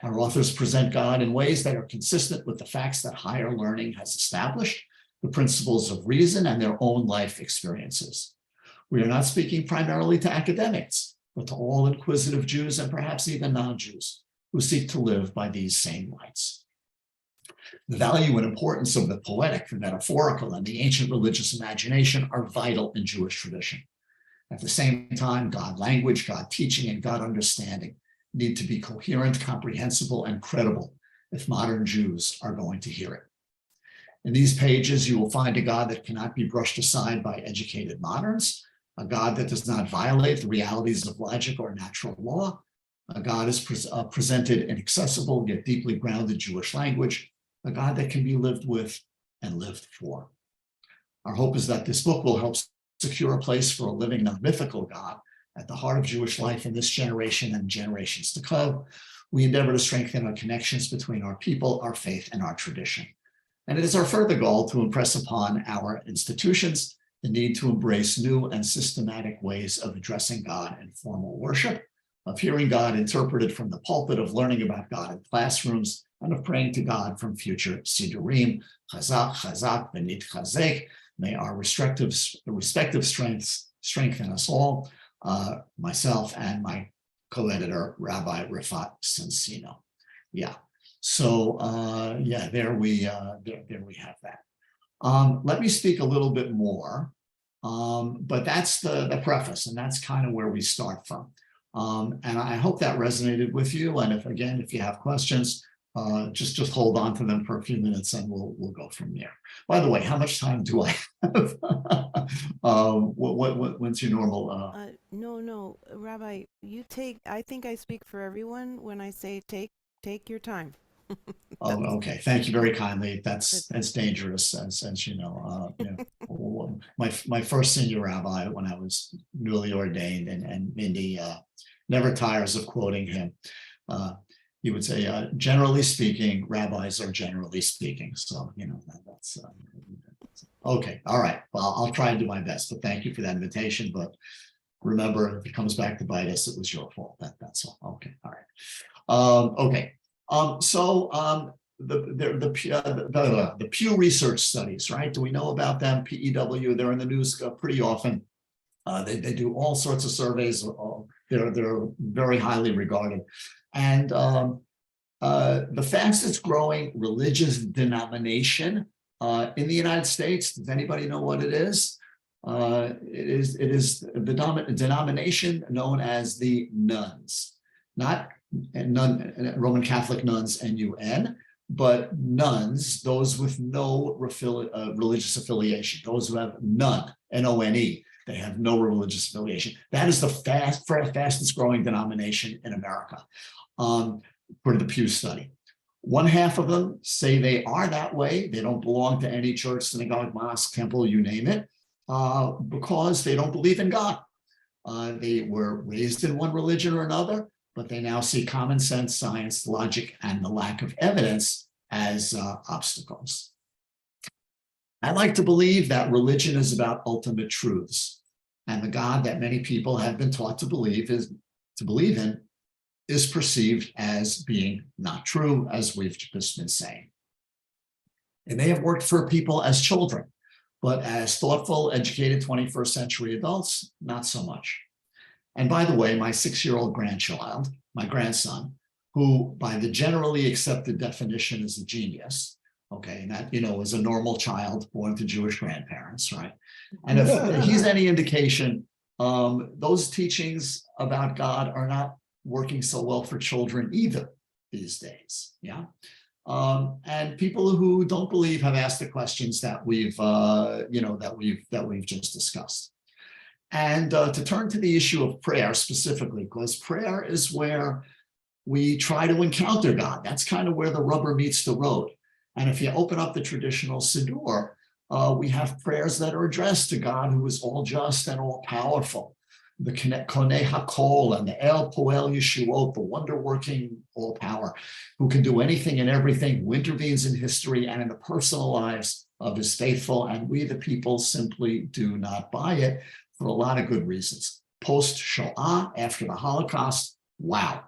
Our authors present God in ways that are consistent with the facts that higher learning has established, the principles of reason, and their own life experiences. We are not speaking primarily to academics, but to all inquisitive Jews and perhaps even non-Jews who seek to live by these same lights. The value and importance of the poetic, the metaphorical, and the ancient religious imagination are vital in Jewish tradition. At the same time, God language, God teaching, and God understanding need to be coherent, comprehensible, and credible if modern Jews are going to hear it. In these pages, you will find a God that cannot be brushed aside by educated moderns, a God that does not violate the realities of logic or natural law. A God is presented in accessible yet deeply grounded Jewish language, a God that can be lived with and lived for. Our hope is that this book will help secure a place for a living, non-mythical God at the heart of Jewish life in this generation and generations to come. We endeavor to strengthen our connections between our people, our faith, and our tradition. And it is our further goal to impress upon our institutions the need to embrace new and systematic ways of addressing God in formal worship, of hearing God interpreted from the pulpit, of learning about God in classrooms, and of praying to God from future Sidurim. Chazak, chazak, benit chazek. May our respective strengths strengthen us all, myself and my co-editor, Rabbi Rifat Sensino. Yeah. So yeah, there we have that. Let me speak a little bit more, but that's the preface, and that's kind of where we start from. And I hope that resonated with you. And if you have questions, just hold on to them for a few minutes, and we'll go from there. By the way, how much time do I have? What's your normal? No, Rabbi, you take. I think I speak for everyone when I say take your time. Oh, okay. Thank you very kindly. That's dangerous, as you know. My first senior rabbi, when I was newly ordained, and Mindy never tires of quoting him. He would say, generally speaking, rabbis are generally speaking. So, that's okay. All right. Well, I'll try and do my best, but thank you for that invitation. But remember, if it comes back to bite us, it was your fault. That's all. Okay. All right. Okay. The Pew Research Studies, right? Do we know about them? PEW, they're in the news pretty often. They do all sorts of surveys. They're very highly regarded. And the fastest growing religious denomination in the United States, does anybody know what it is? It is the denomination known as the nuns, not Roman Catholic nuns, NUN, but nuns, those with no religious affiliation, those who have none, N-O-N-E, they have no religious affiliation. That is the fastest growing denomination in America, for the Pew study. One half of them say they are that way. They don't belong to any church, synagogue, mosque, temple, you name it, because they don't believe in God. They were raised in one religion or another, but they now see common sense, science, logic, and the lack of evidence as obstacles. I like to believe that religion is about ultimate truths, and the God that many people have been taught to believe in is perceived as being not true, as we've just been saying. It may have worked for people as children, but as thoughtful, educated 21st century adults, not so much. And by the way, my 6-year-old grandchild, my grandson, who by the generally accepted definition is a genius, okay, and that, is a normal child born to Jewish grandparents, right? And if he's any indication, those teachings about God are not working so well for children either these days, yeah? And people who don't believe have asked the questions that we've just discussed. And to turn to the issue of prayer specifically, because prayer is where we try to encounter God. That's kind of where the rubber meets the road. And if you open up the traditional Siddur, we have prayers that are addressed to God, who is all just and all powerful. The Konei HaKol and the El Poel Yeshuot, the wonder-working all power, who can do anything and everything, who intervenes in history and in the personal lives of his faithful. And we, the people, simply do not buy it, for a lot of good reasons. Post-Shoah, after the Holocaust, wow,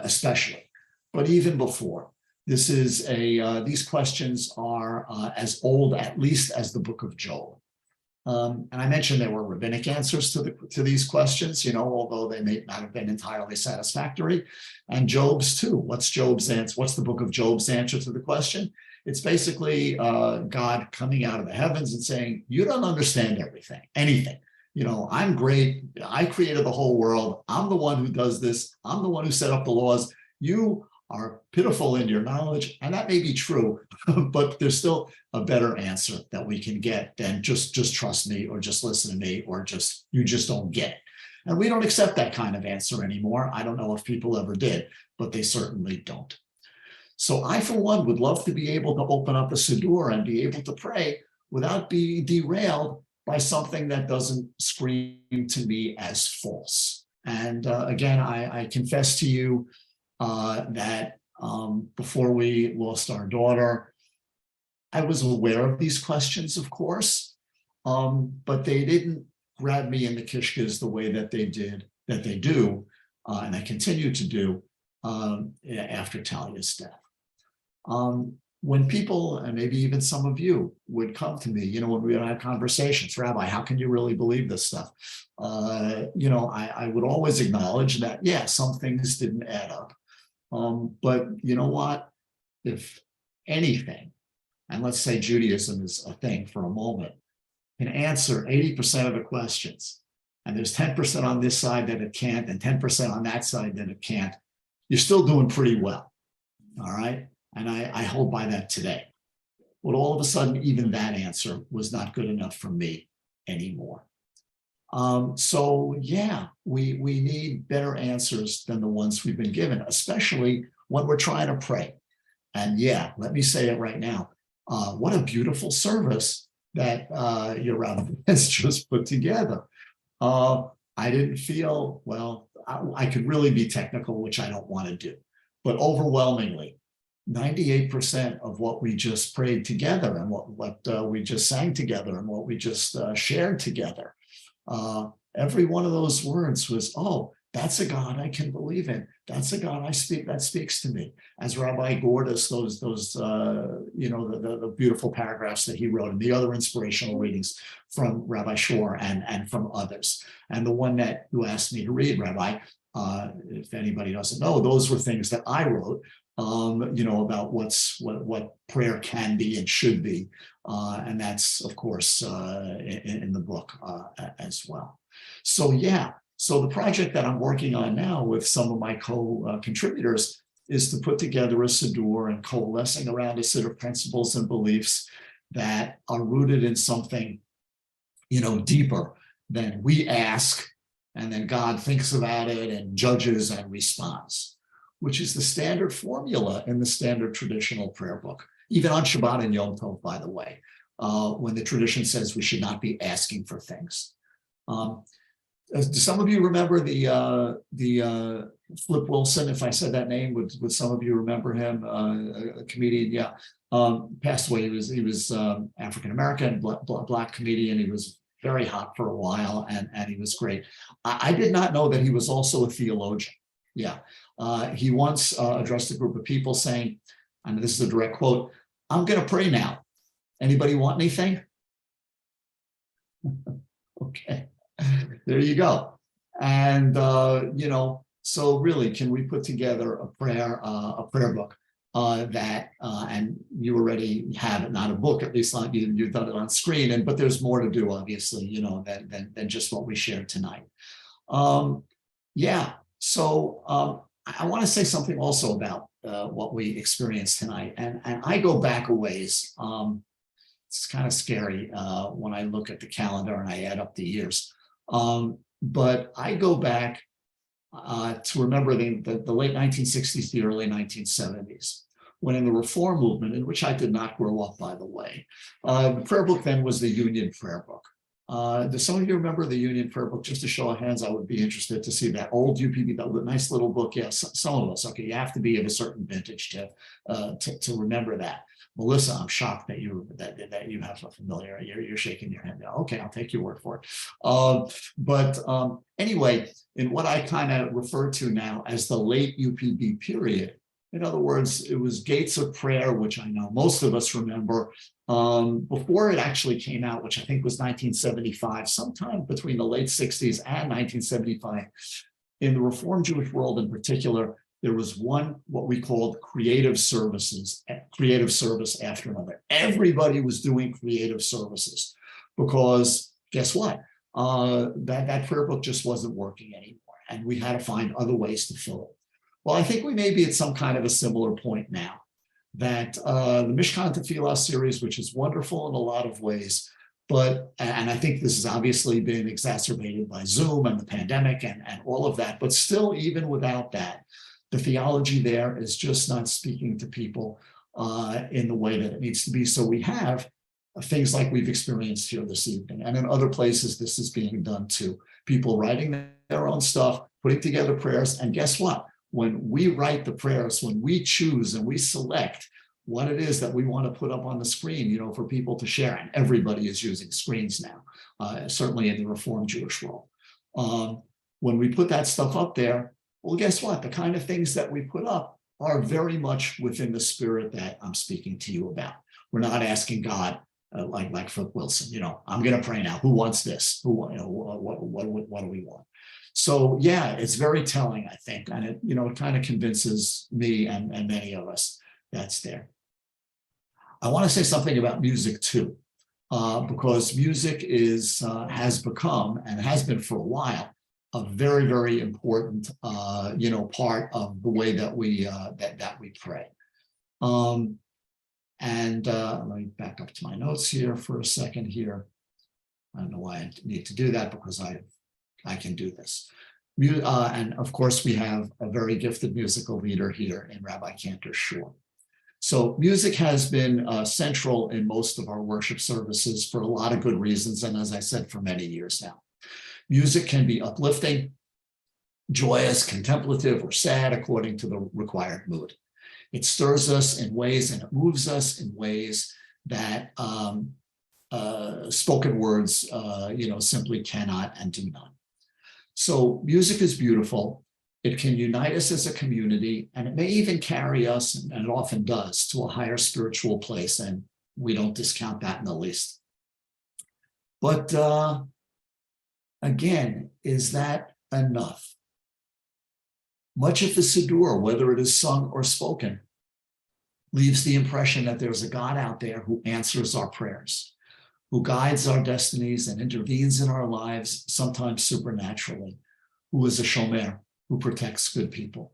especially. But even before, these questions are as old, at least, as the book of Job. And I mentioned there were rabbinic answers to these questions, although they may not have been entirely satisfactory. And Job's too. What's Job's answer? What's the book of Job's answer to the question? It's basically God coming out of the heavens and saying, you don't understand anything. I'm great. I created the whole world. I'm the one who does this. I'm the one who set up the laws. You are pitiful in your knowledge, and that may be true, but there's still a better answer that we can get than just trust me, or just listen to me, or you just don't get it. And we don't accept that kind of answer anymore. I don't know if people ever did, but they certainly don't. So I, for one, would love to be able to open up a Siddur and be able to pray without being derailed by something that doesn't scream to me as false. And again, I confess to you that before we lost our daughter, I was aware of these questions, of course, but they didn't grab me in the kishkas the way that they do, and I continue to do after Talia's death. When people, and maybe even some of you, would come to me, when we would have conversations, Rabbi, how can you really believe this stuff? I would always acknowledge that, yeah, some things didn't add up. But you know what? If anything, and let's say Judaism is a thing for a moment, can answer 80% of the questions, and there's 10% on this side that it can't, and 10% on that side that it can't, you're still doing pretty well, all right? And I hold by that today. But all of a sudden, even that answer was not good enough for me anymore. So yeah, we need better answers than the ones we've been given, especially when we're trying to pray. And yeah, let me say it right now. What a beautiful service that your rabbi has just put together. I didn't feel, well, I could really be technical, which I don't want to do, but overwhelmingly, 98% of what we just prayed together, and what we just sang together, and what we just shared together, every one of those words was, oh, that's a God I can believe in. That's a God that speaks to me. As Rabbi Gordis, those the beautiful paragraphs that he wrote, and the other inspirational readings from Rabbi Shor and from others. And the one that you asked me to read, Rabbi, if anybody doesn't know, those were things that I wrote, about what prayer can be and should be. And that's, of course, in the book as well. So yeah, so the project that I'm working on now with some of my co-contributors is to put together a Siddur and coalescing around a set of principles and beliefs that are rooted in something, deeper than we ask, and then God thinks about it and judges and responds, which is the standard formula in the standard traditional prayer book, even on Shabbat and Yom Tov, by the way, when the tradition says we should not be asking for things. Do some of you remember the Flip Wilson? If I said that name, would some of you remember him? A comedian, yeah, passed away. He was African American, black comedian. He was very hot for a while, and he was great. I did not know that he was also a theologian. Yeah, he once addressed a group of people saying, and this is a direct quote, "I'm going to pray now. Anybody want anything?" Okay, there you go. And so really, can we put together a prayer book that, and you already have it, not a book, at least not you've done it on screen, but there's more to do, obviously, than just what we shared tonight. Yeah. So I want to say something also about what we experienced tonight, and I go back a ways. It's kind of scary when I look at the calendar and I add up the years, but I go back to remember the late 1960s, the early 1970s, when in the Reform movement, in which I did not grow up, by the way, the prayer book then was the Union Prayer Book. Do some of you remember the Union Prayer Book? Just a show of hands, I would be interested to see that old UPB, that nice little book. Yes, some of us. Okay, you have to be of a certain vintage to remember that. Melissa, I'm shocked that you have a familiar. You're shaking your head now. Okay, I'll take your word for it. But anyway, in what I kind of refer to now as the late UPB period, In other words, it was Gates of Prayer, which I know most of us remember, before it actually came out, which I think was 1975, sometime between the late 60s and 1975. In the Reformed Jewish world in particular, there was one, what we called creative service after another. Everybody was doing creative services because guess what? That prayer book just wasn't working anymore, and we had to find other ways to fill it. Well, I think we may be at some kind of a similar point now, that the Mishkan Tefillah series, which is wonderful in a lot of ways, but, and I think this has obviously been exacerbated by Zoom and the pandemic and all of that, but still, even without that, the theology there is just not speaking to people in the way that it needs to be. So we have things like we've experienced here this evening, and in other places this is being done too. People writing their own stuff, putting together prayers, and guess what? When we write the prayers, when we choose and we select what it is that we want to put up on the screen, you know, for people to share, and everybody is using screens now, certainly in the Reformed Jewish world. When we put that stuff up there, well, guess what? The kind of things that we put up are very much within the spirit that I'm speaking to you about. We're not asking God, like Flip Wilson, you know, I'm going to pray now. Who wants this? Who, you know, what do we want? So yeah, it's very telling, I think, and it, you know, it kind of convinces me and many of us that's there. I want to say something about music too, because music is has become and has been for a while a very, very important you know, part of the way that we that we pray. Let me back up to my notes here for a second here. I don't know why I need to do that, because I can do this. And of course, we have a very gifted musical leader here in Rabbi Cantor Shore. So music has been central in most of our worship services for a lot of good reasons, and as I said, for many years now. Music can be uplifting, joyous, contemplative, or sad according to the required mood. It stirs us in ways and it moves us in ways that spoken words, you know, simply cannot and do not. So music is beautiful. It can unite us as a community, and it may even carry us, and it often does, to a higher spiritual place, and we don't discount that in the least. But again, is that enough? Much of the Siddur, whether it is sung or spoken, leaves the impression that there's a God out there who answers our prayers, who guides our destinies and intervenes in our lives, sometimes supernaturally, who is a shomer, who protects good people.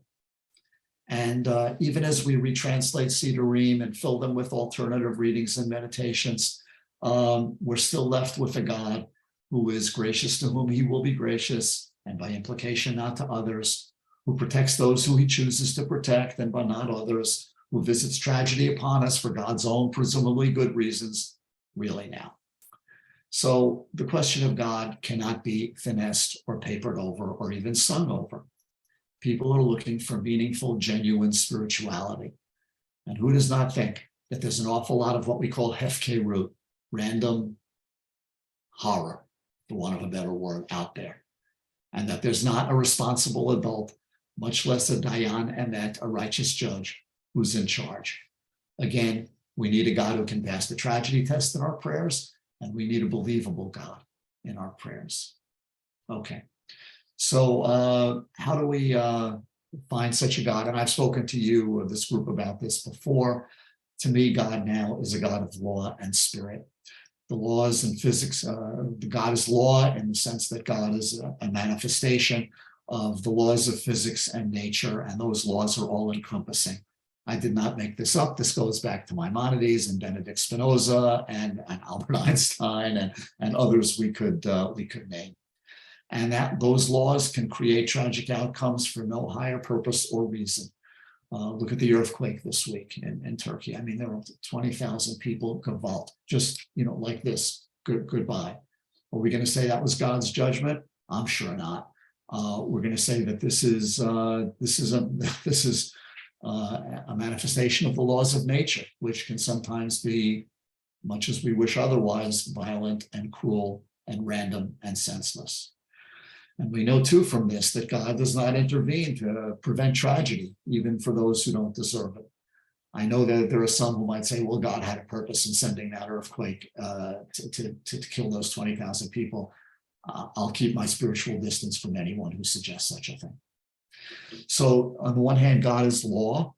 And even as we retranslate Siddurim and fill them with alternative readings and meditations, we're still left with a God who is gracious to whom he will be gracious, and by implication not to others, who protects those who he chooses to protect, and by not others, who visits tragedy upon us for God's own presumably good reasons, really now. So the question of God cannot be finessed or papered over or even sung over. People are looking for meaningful, genuine spirituality. And who does not think that there's an awful lot of what we call hefkerut, random horror, for want of a better word, out there, and that there's not a responsible adult, much less a dayan emet, a righteous judge, who's in charge. Again, we need a God who can pass the tragedy test in our prayers, and we need a believable God in our prayers. Okay, so how do we find such a God? And I've spoken to you or this group about this before. To me, God now is a God of law and spirit. The laws and physics, God is law in the sense that God is a manifestation of the laws of physics and nature, and those laws are all encompassing. I did not make this up. This goes back to Maimonides and Benedict Spinoza and Albert Einstein and others we could name. And that those laws can create tragic outcomes for no higher purpose or reason. Look at the earthquake this week in Turkey. I mean, there were 20,000 people convulsed, just, you know, like this, goodbye. Are we going to say that was God's judgment? I'm sure not. We're going to say that this is a manifestation of the laws of nature, which can sometimes be, much as we wish otherwise, violent and cruel and random and senseless. And we know too from this that God does not intervene to prevent tragedy, even for those who don't deserve it. I know that there are some who might say, well, God had a purpose in sending that earthquake to kill those 20,000 people. I'll keep my spiritual distance from anyone who suggests such a thing. So on the one hand, God is law,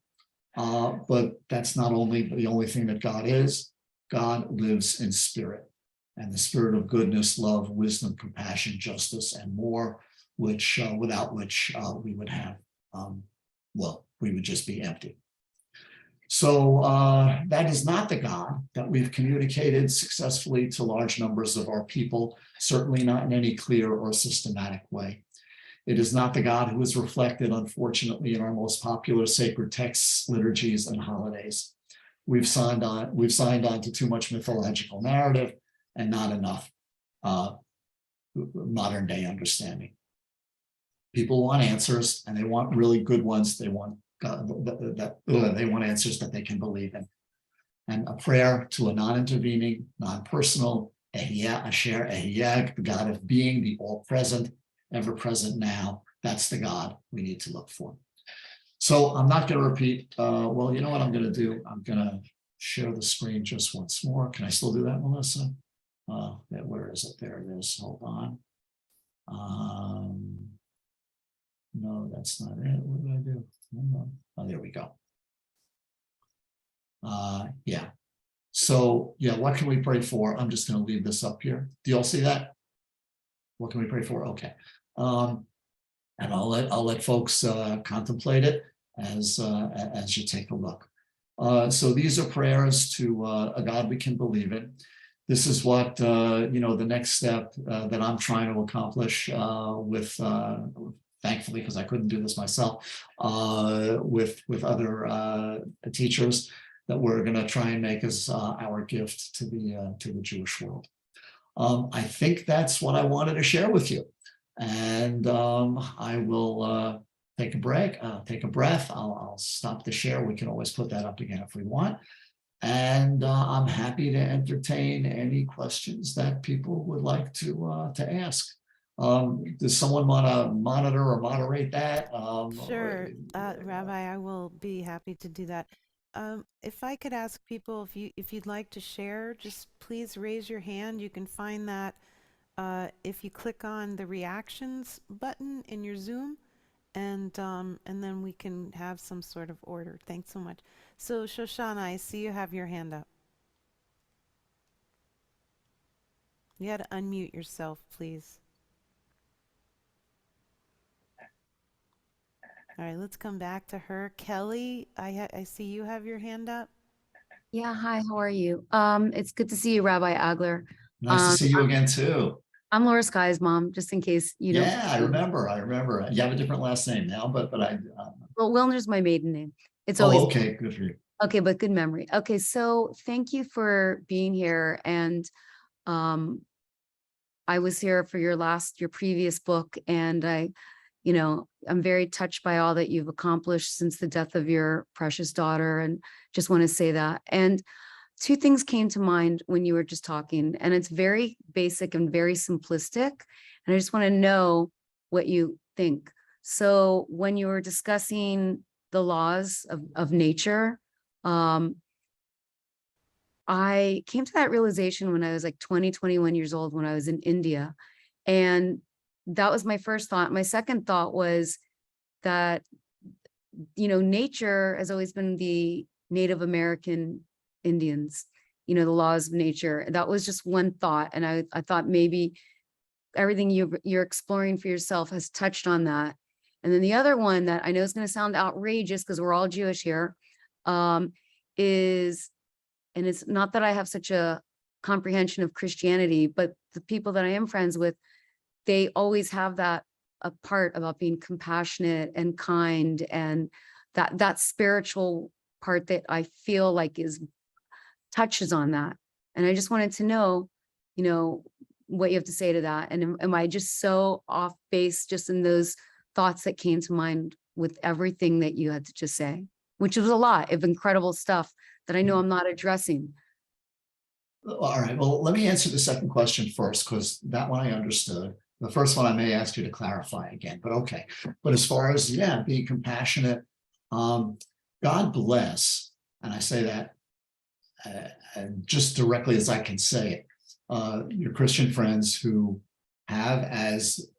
but that's not only the only thing that God is. God lives in spirit, and the spirit of goodness, love, wisdom, compassion, justice, and more, which without which we would have, well, we would just be empty. So that is not the God that we've communicated successfully to large numbers of our people, certainly not in any clear or systematic way. It is not the God who is reflected, unfortunately, in our most popular sacred texts, liturgies, and holidays. We've signed on to too much mythological narrative and not enough modern day understanding. People want answers, and they want really good ones. They want they want answers that they can believe in. And a prayer to a non-intervening, non-personal, Ehyeh Asher Ehyeh, the God of being, the all-present, ever-present now. That's the God we need to look for. So I'm not going to repeat. Well, you know what I'm going to do? I'm going to share the screen just once more. Can I still do that, Melissa? Where is it? There it is. Hold on. No, that's not it. What did I do? Oh, there we go. Yeah. So yeah, what can we pray for? I'm just going to leave this up here. Do you all see that? What can we pray for? Okay. And I'll let folks contemplate it as you take a look. So these are prayers to a God we can believe in. This is what the next step that I'm trying to accomplish with thankfully, because I couldn't do this myself, with other teachers, that we're going to try and make as our gift to the Jewish world. I think that's what I wanted to share with you. And I will take a break, take a breath. I'll stop the share. We can always put that up again if we want. And I'm happy to entertain any questions that people would like to ask. Does someone want to monitor or moderate that? Sure, Rabbi, I will be happy to do that. If I could ask people, if you'd like to share, just please raise your hand. You can find that if you click on the reactions button in your Zoom, and then we can have some sort of order. Thanks so much. So Shoshana, I see you have your hand up. You had to unmute yourself, please. All right, let's come back to her. Kelly, I see you have your hand up. Yeah, hi, how are you? It's good to see you, Rabbi Agler. Nice to see you again too. I'm Laura Sky's mom, just in case you don't. Yeah, I remember. You have a different last name now, but I. Well, Wilner's my maiden name. It's always. Okay, good for you. Okay, but good memory. Okay, so thank you for being here, and I was here for your previous book, and I'm very touched by all that you've accomplished since the death of your precious daughter, and just want to say that. And two things came to mind when you were just talking, and it's very basic and very simplistic, and I just want to know what you think. So when you were discussing the laws of nature, I came to that realization when I was like 20, 21 years old, when I was in India, and that was my first thought. My second thought was that, nature has always been the Native American Indians, the laws of nature. That was just one thought. And I thought maybe everything you're exploring for yourself has touched on that. And then the other one that I know is going to sound outrageous because we're all Jewish here, is, and it's not that I have such a comprehension of Christianity, but the people that I am friends with, they always have that a part about being compassionate and kind, and that spiritual part that I feel like touches on that. And I just wanted to know, what you have to say to that. And am I just so off base just in those thoughts that came to mind with everything that you had to just say, which was a lot of incredible stuff that I know I'm not addressing. All right, well, let me answer the second question first, because that one I understood. The first one I may ask you to clarify again, but okay. But as far as, yeah, being compassionate, God bless, and I say that just directly as I can say it, your Christian friends who have as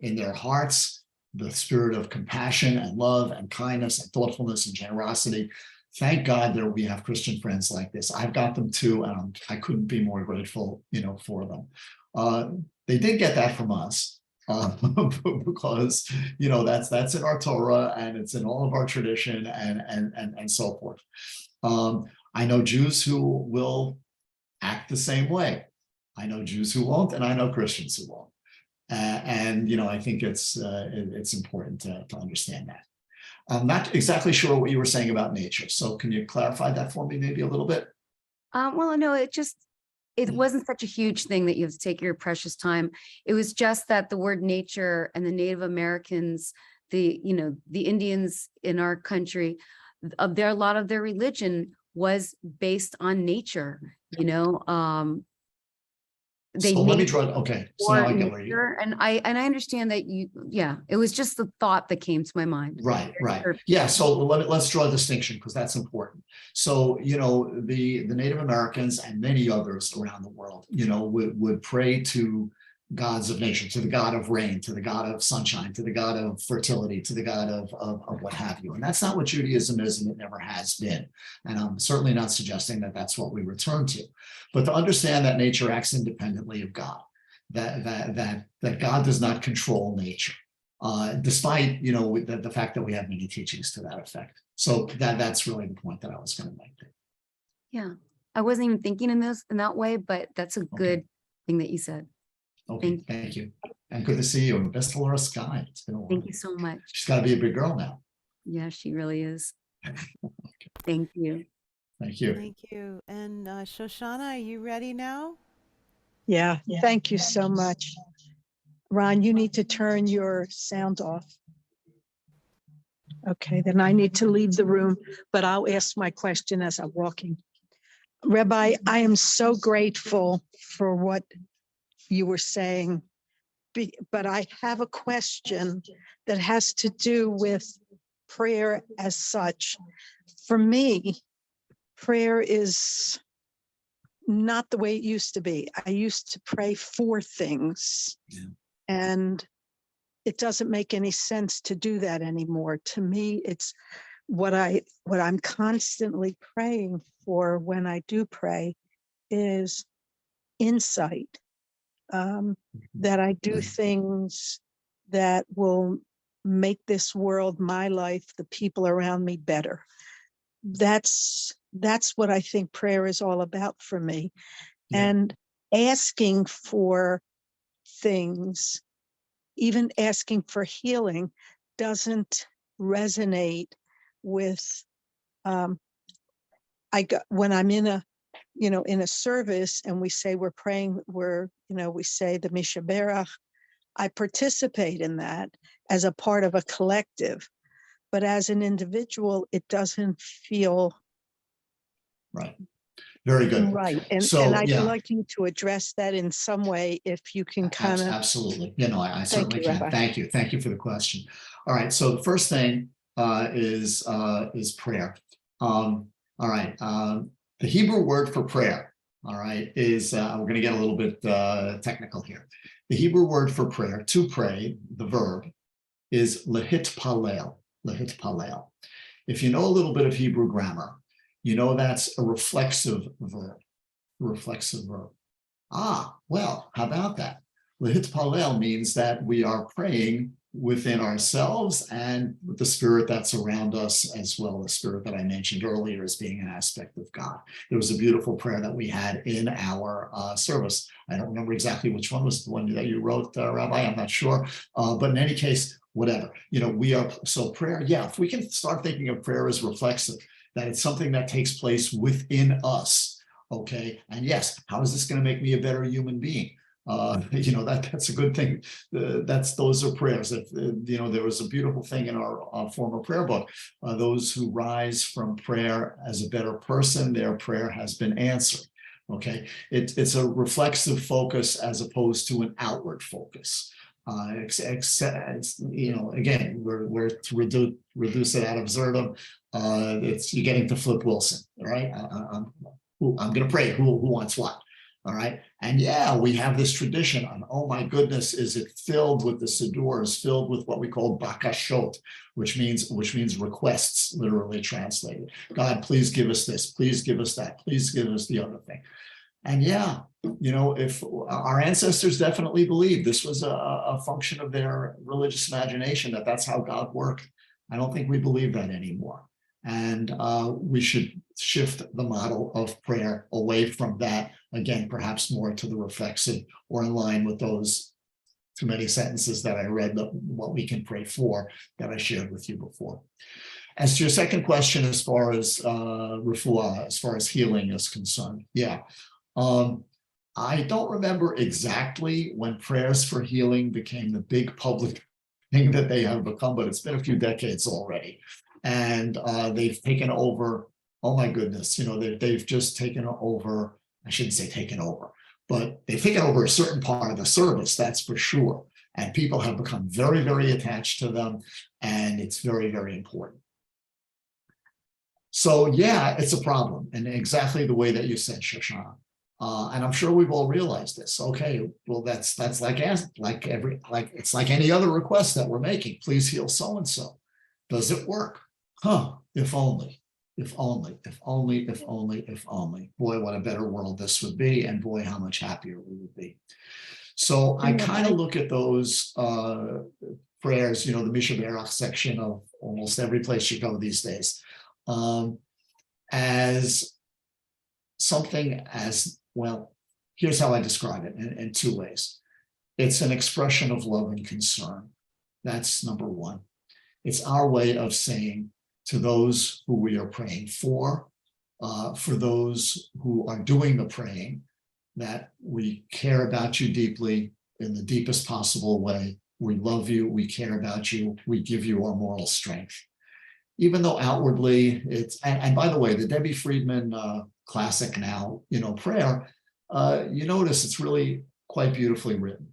in their hearts the spirit of compassion and love and kindness and thoughtfulness and generosity. Thank God that we have Christian friends like this. I've got them too, and I couldn't be more grateful, for them. They did get that from us, because that's in our Torah and it's in all of our tradition and so forth. I know Jews who will act the same way. I know Jews who won't, and I know Christians who won't. I think it's important to understand that. I'm not exactly sure what you were saying about nature. So can you clarify that for me maybe a little bit? Well, no, it wasn't such a huge thing that you have to take your precious time. It was just that the word nature and the Native Americans, the Indians in our country, a lot of their religion was based on nature, So let me draw. Okay, so now I get where you. And I understand that it was just the thought that came to my mind. Right. Yeah. So let's draw a distinction because that's important. So the Native Americans and many others around the world, would pray to gods of nature, to the god of rain, to the god of sunshine, to the god of fertility, to the god of what have you. And that's not what Judaism is, and it never has been. And I'm certainly not suggesting that that's what we return to. But to understand that nature acts independently of God, that God does not control nature, despite the fact that we have many teachings to that effect. So that's really the point that I was going to make. Yeah, I wasn't even thinking in that way, but that's a good thing that you said. Okay, thank you. And good to see you. And best to Laura Sky. It's been a while. Thank you so much. She's got to be a big girl now. Yeah, she really is. Thank you. Thank you. Thank you. And Shoshana, are you ready now? Yeah, thank you so much. Ron, you need to turn your sound off. Okay, then I need to leave the room, but I'll ask my question as I'm walking. Rabbi, I am so grateful for what you were saying, but I have a question that has to do with prayer as such. For me, prayer is not the way it used to be. I used to pray for things, and it doesn't make any sense to do that anymore. To me, it's what I'm constantly praying for when I do pray is insight. That I do things that will make this world, my life, the people around me better. That's what I think prayer is all about for me. Yeah. And asking for things, even asking for healing, doesn't resonate with when I'm in a service and we say we're praying, we say the Mishaberach, I participate in that as a part of a collective, but as an individual, it doesn't feel right. Very good. Right. And I'd like you to address that in some way, if you can kind of. Absolutely. I certainly can. Rabbi. Thank you. Thank you for the question. All right. So the first thing is prayer. All right. The Hebrew word for prayer, all right, is, we're going to get a little bit technical here. The Hebrew word for prayer, to pray, the verb, is lehitpalel, lehitpalel. If you know a little bit of Hebrew grammar, you know that's a reflexive verb, Ah, well, how about that? Lehitpalel means that we are praying within ourselves and with the spirit that's around us as well, the spirit that I mentioned earlier as being an aspect of God. There was a beautiful prayer that we had in our service. I don't remember exactly which one was the one that you wrote, Rabbi, I'm not sure. But in any case, whatever, so prayer, if we can start thinking of prayer as reflexive, that it's something that takes place within us, okay? And yes, how is this going to make me a better human being? That's a good thing. Those are prayers. There was a beautiful thing in our former prayer book. Those who rise from prayer as a better person, their prayer has been answered. Okay, it's a reflexive focus as opposed to an outward focus. Again, we're to reduce it ad absurdum. You're getting to Flip Wilson, all right? I'm going to pray. Who wants what? All right. And yeah, we have this tradition. And oh my goodness, is it filled with the Siddur, filled with what we call bakashot, which means requests, literally translated. God, please give us this. Please give us that. Please give us the other thing. And yeah, if our ancestors definitely believed this was a function of their religious imagination, that's how God worked. I don't think we believe that anymore. And we should shift the model of prayer away from that, again, perhaps more to the reflexive, or in line with those too many sentences that I read, what we can pray for, that I shared with you before. As to your second question, as far as refuah, as far as healing is concerned, yeah. I don't remember exactly when prayers for healing became the big public thing that they have become, but it's been a few decades already. And they've taken over, oh my goodness, they've just taken over, I shouldn't say taken over, but they've taken over a certain part of the service, that's for sure. And people have become very, very attached to them, and it's very, very important. So yeah, it's a problem, and exactly the way that you said, Shoshana. And I'm sure we've all realized this. Okay, well, that's like it's like any other request that we're making. Please heal so and so. Does it work? Huh? If only. If only. If only. If only. If only. Boy, what a better world this would be, and boy, how much happier we would be. So I kind of look at those prayers, the Misha Berach section of almost every place you go these days, as something as, well, here's how I describe it in two ways. It's an expression of love and concern. That's number one. It's our way of saying to those who we are praying for those who are doing the praying, that we care about you deeply in the deepest possible way. We love you, we care about you, we give you our moral strength. Even though outwardly it's, and by the way, the Debbie Friedman classic now, prayer, you notice it's really quite beautifully written.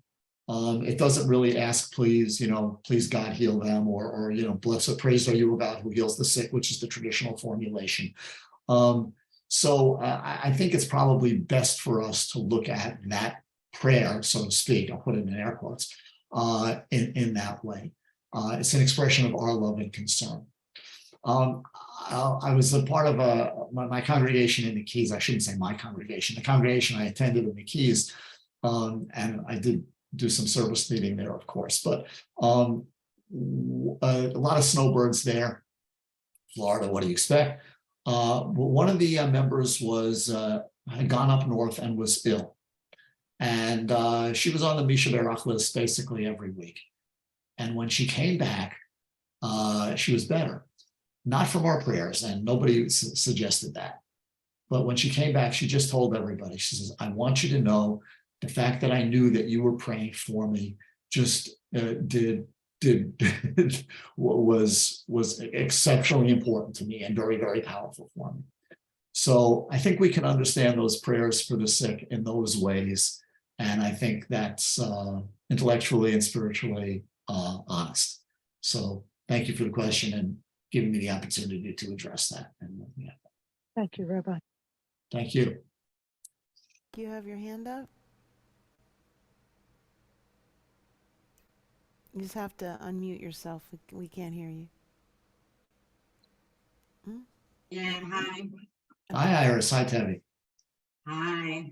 It doesn't really ask, please, please God heal them, or blessed, praised are you, O God who heals the sick, which is the traditional formulation. So I think it's probably best for us to look at that prayer, so to speak, I'll put it in air quotes, in that way. It's an expression of our love and concern. I was a part of my congregation in the Keys. I shouldn't say my congregation, the congregation I attended in the Keys, and I did do some service leading there, of course, but a lot of snowbirds there. Florida, what do you expect? One of the members had gone up north and was ill, and she was on the Misha Berach list basically every week. And when she came back, she was better. Not from our prayers, and nobody suggested that. But when she came back, she just told everybody, she says, I want you to know the fact that I knew that you were praying for me just was exceptionally important to me and very, very powerful for me. So I think we can understand those prayers for the sick in those ways. And I think that's intellectually and spiritually honest. So thank you for the question and giving me the opportunity to address that. And, yeah. Thank you, Rabbi. Thank you. Do you have your hand up? You just have to unmute yourself. We can't hear you. Yeah, hi. Hi, Iris. Hi, Tabby. Hi.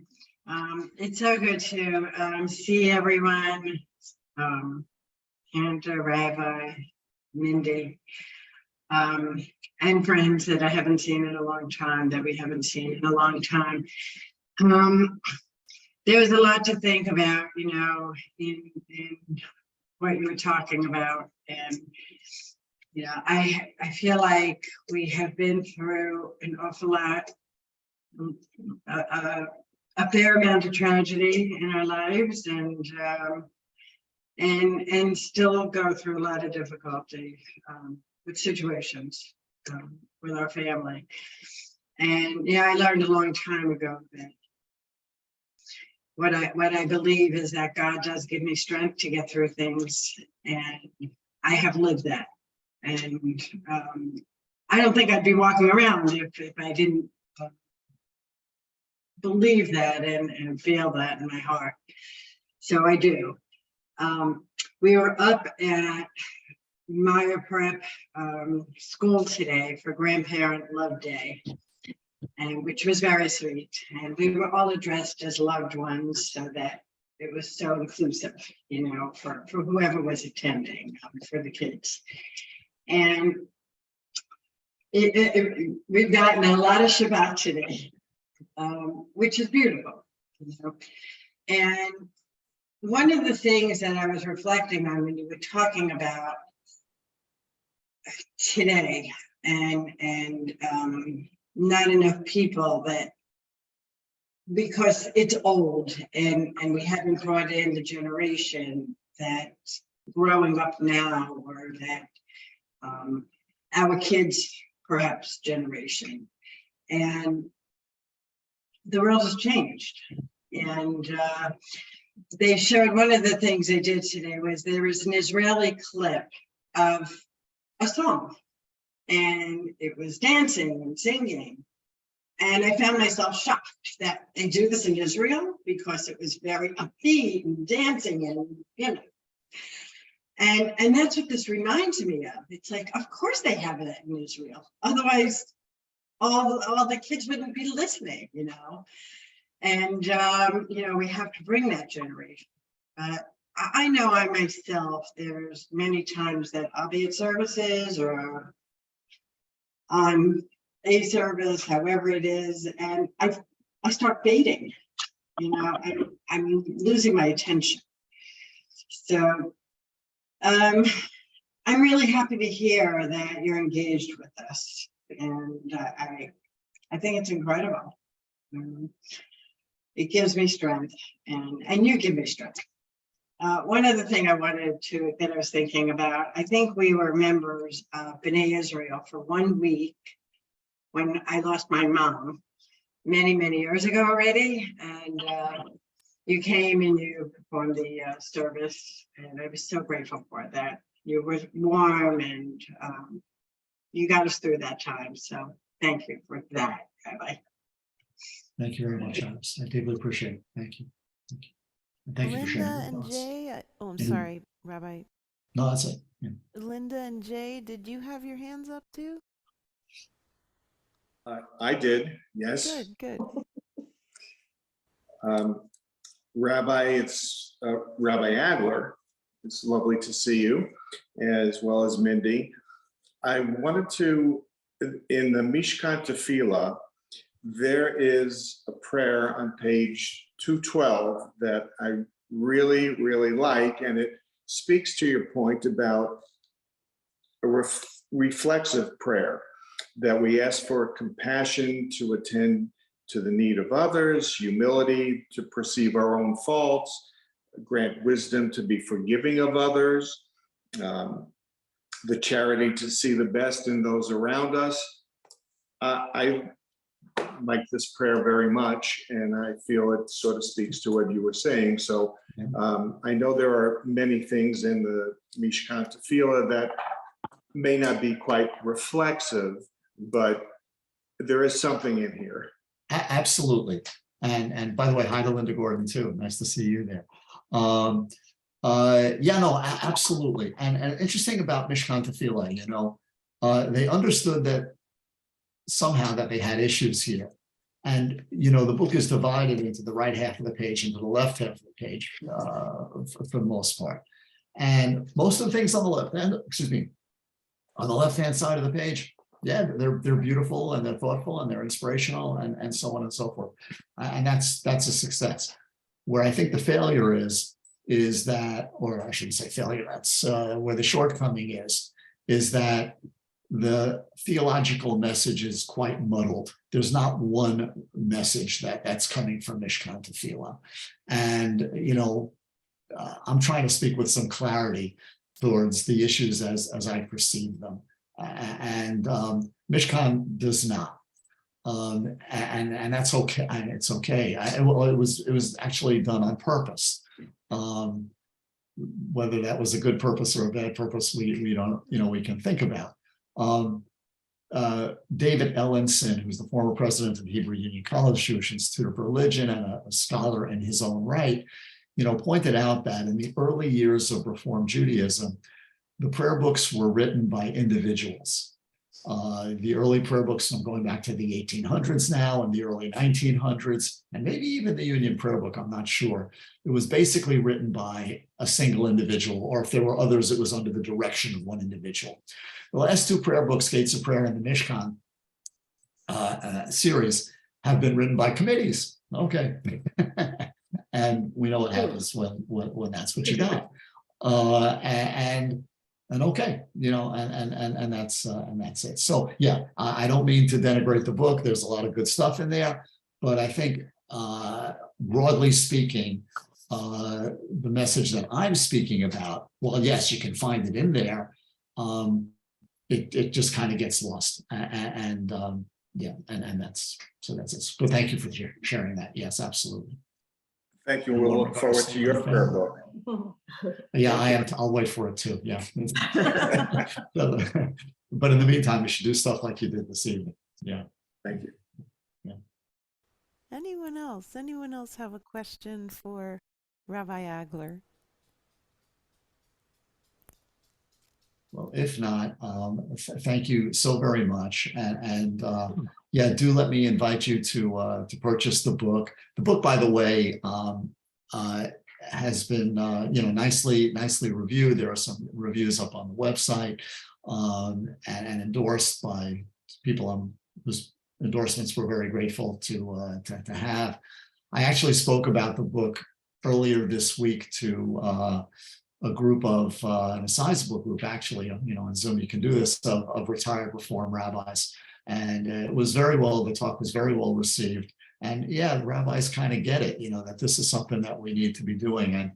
It's so good to see everyone, and Rabbi, Mindy, and friends that I haven't seen in a long time, that we haven't seen in a long time. There's a lot to think about, in what you were talking about. And, I feel like we have been through an awful lot, a fair amount of tragedy in our lives, and still go through a lot of difficulty with situations with our family. And I learned a long time ago that what I believe is that God does give me strength to get through things, and I have lived that. And I don't think I'd be walking around if I didn't believe that and feel that in my heart. So I do. We were up at Meyer Prep school today for Grandparent Love Day, and which was very sweet. And we were all addressed as loved ones, so that it was so inclusive, you know, for whoever was attending, for the kids. And we've gotten a lot of Shabbat today, which is beautiful, you know. And one of the things that I was reflecting on when you were talking about today, and not enough people, that because it's old and we haven't brought in the generation that's growing up now, or that our kids perhaps generation, and the world has changed. And they showed, one of the things they did today was there was an Israeli clip of a song, and it was dancing and singing. And I found myself shocked that they do this in Israel, because it was very upbeat and dancing, and you know. And that's what this reminds me of. It's like, of course they have that in Israel. Otherwise, all the kids wouldn't be listening, you know. And you know, we have to bring that generation. I know I myself, there's many times that I'll be at services or on a service, however it is, and I start fading, you know, I'm losing my attention. So I'm really happy to hear that you're engaged with us, and I think it's incredible. It gives me strength, and you give me strength. One other thing I was thinking about, I think we were members of B'nai Israel for 1 week when I lost my mom many, many years ago already. And you came and you performed the service, and I was so grateful for that. You were warm, and you got us through that time. So thank you for that, Rabbi. Thank you very much, Alice. I deeply appreciate it. Thank you. Thank you. And thank you for sharing Linda with and us. Jay, I'm And- sorry, Rabbi. No, that's it. Yeah. Linda and Jay, did you have your hands up too? I did, yes. Good, good. Rabbi, it's Rabbi Adler. It's lovely to see you, as well as Mindy. I wanted to, in the Mishkan Tefillah, there is a prayer on page 212 that I really, really like, and it speaks to your point about a reflexive prayer, that we ask for compassion to attend to the need of others, humility to perceive our own faults, grant wisdom to be forgiving of others, the charity to see the best in those around us. I like this prayer very much, and I feel it sort of speaks to what you were saying. So I know there are many things in the Mishkan Tefillah that may not be quite reflexive, but there is something in here. Absolutely. And by the way, hi to Linda Gordon too. Nice to see you there. Yeah, no, absolutely. And interesting about Mishkan Tefillah, you know, they understood that somehow that they had issues here. And, you know, the book is divided into the right half of the page and to the left half of the page for the most part. And most of the things on the left hand, on the left-hand side of the page, yeah, they're beautiful and they're thoughtful and they're inspirational and so on and so forth. And that's a success. Where I think the failure is that, or I shouldn't say failure, that's where the shortcoming is that the theological message is quite muddled. There's not one message that's coming from Mishkan Tefillah. And, you know, I'm trying to speak with some clarity towards the issues as I perceive them. And Mishkan does not. And that's okay. It's okay. Well, it was actually done on purpose. Whether that was a good purpose or a bad purpose, we don't, we can think about. David Ellenson, who's the former president of the Hebrew Union College Jewish Institute of Religion and a scholar in his own right, pointed out that in the early years of Reform Judaism, the prayer books were written by individuals. The early prayer books, I'm going back to the 1800s now, and the early 1900s, and maybe even the Union Prayer Book, I'm not sure. It was basically written by a single individual, or if there were others, it was under the direction of one individual. The last two prayer books, Gates of Prayer and the Mishkan series, have been written by committees. Okay. And we know what happens when that's what you got. And okay, and that's it. So yeah, I don't mean to denigrate the book. There's a lot of good stuff in there, but I think broadly speaking, the message that I'm speaking about, well, yes, you can find it in there. It just kind of gets lost, and that's it. But thank you for sharing that. Yes, absolutely. Thank you. We'll look forward to your prayer book. Yeah, I am. I'll wait for it too. Yeah. But in the meantime, we should do stuff like you did this evening. Yeah. Thank you. Yeah. Anyone else? Anyone else have a question for Rabbi Agler? Well, if not, thank you so very much, and yeah, do let me invite you to purchase the book. The book, by the way, has been nicely reviewed. There are some reviews up on the website, and endorsed by people whose endorsements we're very grateful to have. I actually spoke about the book earlier this week to a group of, a sizable group actually, on Zoom, you can do this, of retired Reform rabbis. And it was the talk was very well received. And yeah, the rabbis kind of get it, that this is something that we need to be doing. And,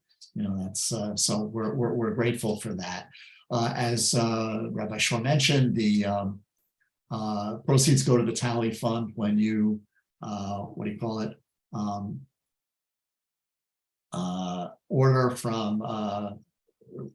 that's, so we're grateful for that. As Rabbi Shor mentioned, the proceeds go to the Tally Fund when you, order from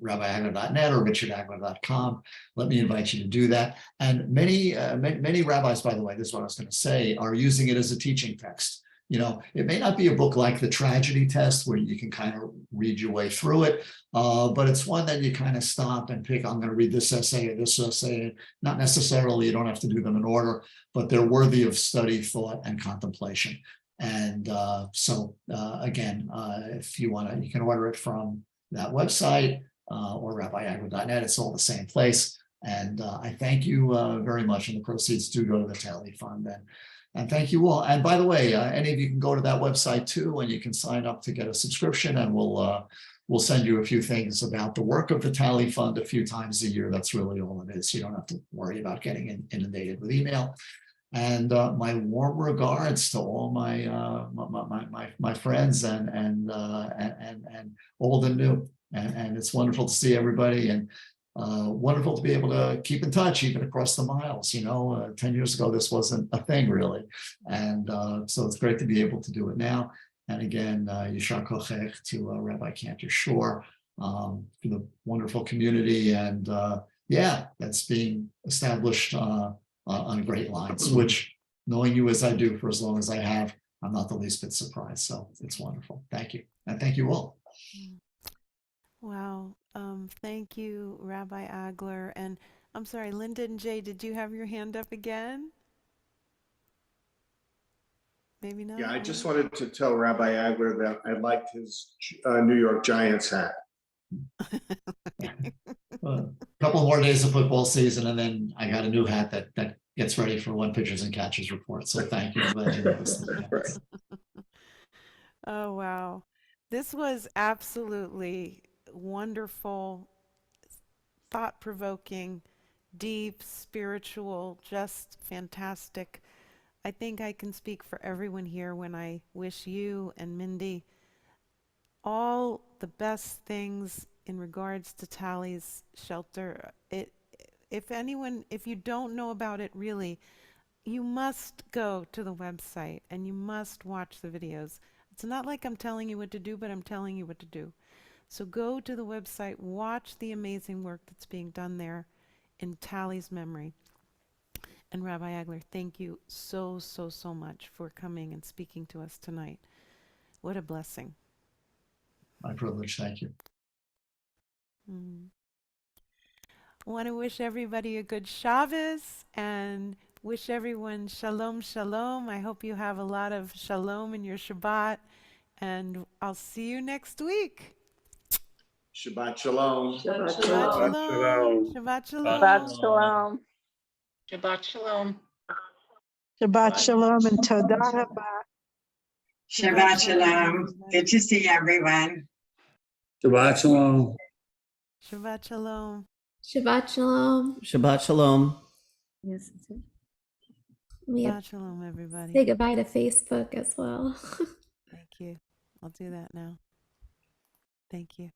rabbiagler.net or richardagler.com. Let me invite you to do that. And many rabbis, by the way, this is what I was going to say, are using it as a teaching text. It may not be a book like the Tragedy Test where you can kind of read your way through it, but it's one that you kind of stop and pick, I'm going to read this essay or this essay. Not necessarily, you don't have to do them in order, but they're worthy of study, thought, and contemplation. And so again, if you want to, you can order it from that website or rabbiagler.net. It's all the same place. And I thank you very much. And the proceeds do go to the Tally Fund. And thank you all. And by the way, any of you can go to that website too, and you can sign up to get a subscription, and we'll send you a few things about the work of the Tally Fund a few times a year. That's really all it is. You don't have to worry about getting inundated with email. And my warm regards to all my friends and old and new, and it's wonderful to see everybody, and wonderful to be able to keep in touch even across the miles. 10 years ago this wasn't a thing really, and so it's great to be able to do it now. And again, Yishar Kochech to Rabbi Cantor Shore for the wonderful community, and yeah, that's being established on great lines, which, knowing you as I do for as long as I have, I'm not the least bit surprised. So it's wonderful. Thank you. And thank you all. Wow. Thank you, Rabbi Agler. And I'm sorry, Linda and Jay, did you have your hand up again? Maybe not. Yeah, I just wanted to tell Rabbi Agler that I liked his New York Giants hat. A couple more days of football season, and then I got a new hat that gets ready for One Pitchers and Catchers report. So thank you. I'm glad you noticed that. Oh, wow. This was absolutely wonderful, thought-provoking, deep, spiritual, just fantastic. I think I can speak for everyone here when I wish you and Mindy all the best things in regards to Tally's shelter. If you don't know about it, really, you must go to the website and you must watch the videos. It's not like I'm telling you what to do, but I'm telling you what to do. So go to the website, watch the amazing work that's being done there in Tally's memory. And Rabbi Agler, thank you so, so, so much for coming and speaking to us tonight. What a blessing. My privilege. Thank you. I want to wish everybody a good Shabbos and wish everyone shalom, shalom. I hope you have a lot of shalom in your Shabbat, and I'll see you next week. Shabbat shalom. Shabbat Shabbat shalom. shalom. Shabbat shalom. Shabbat shalom. Shabbat shalom. Shabbat shalom and todah rabah. Shabbat shalom. Good to see everyone. Shabbat shalom. Shabbat shalom. Shabbat shalom. Shabbat shalom. Yes, that's it. We have Shabbat shalom, everybody. say goodbye to Facebook as well. Thank you. I'll do that now. Thank you.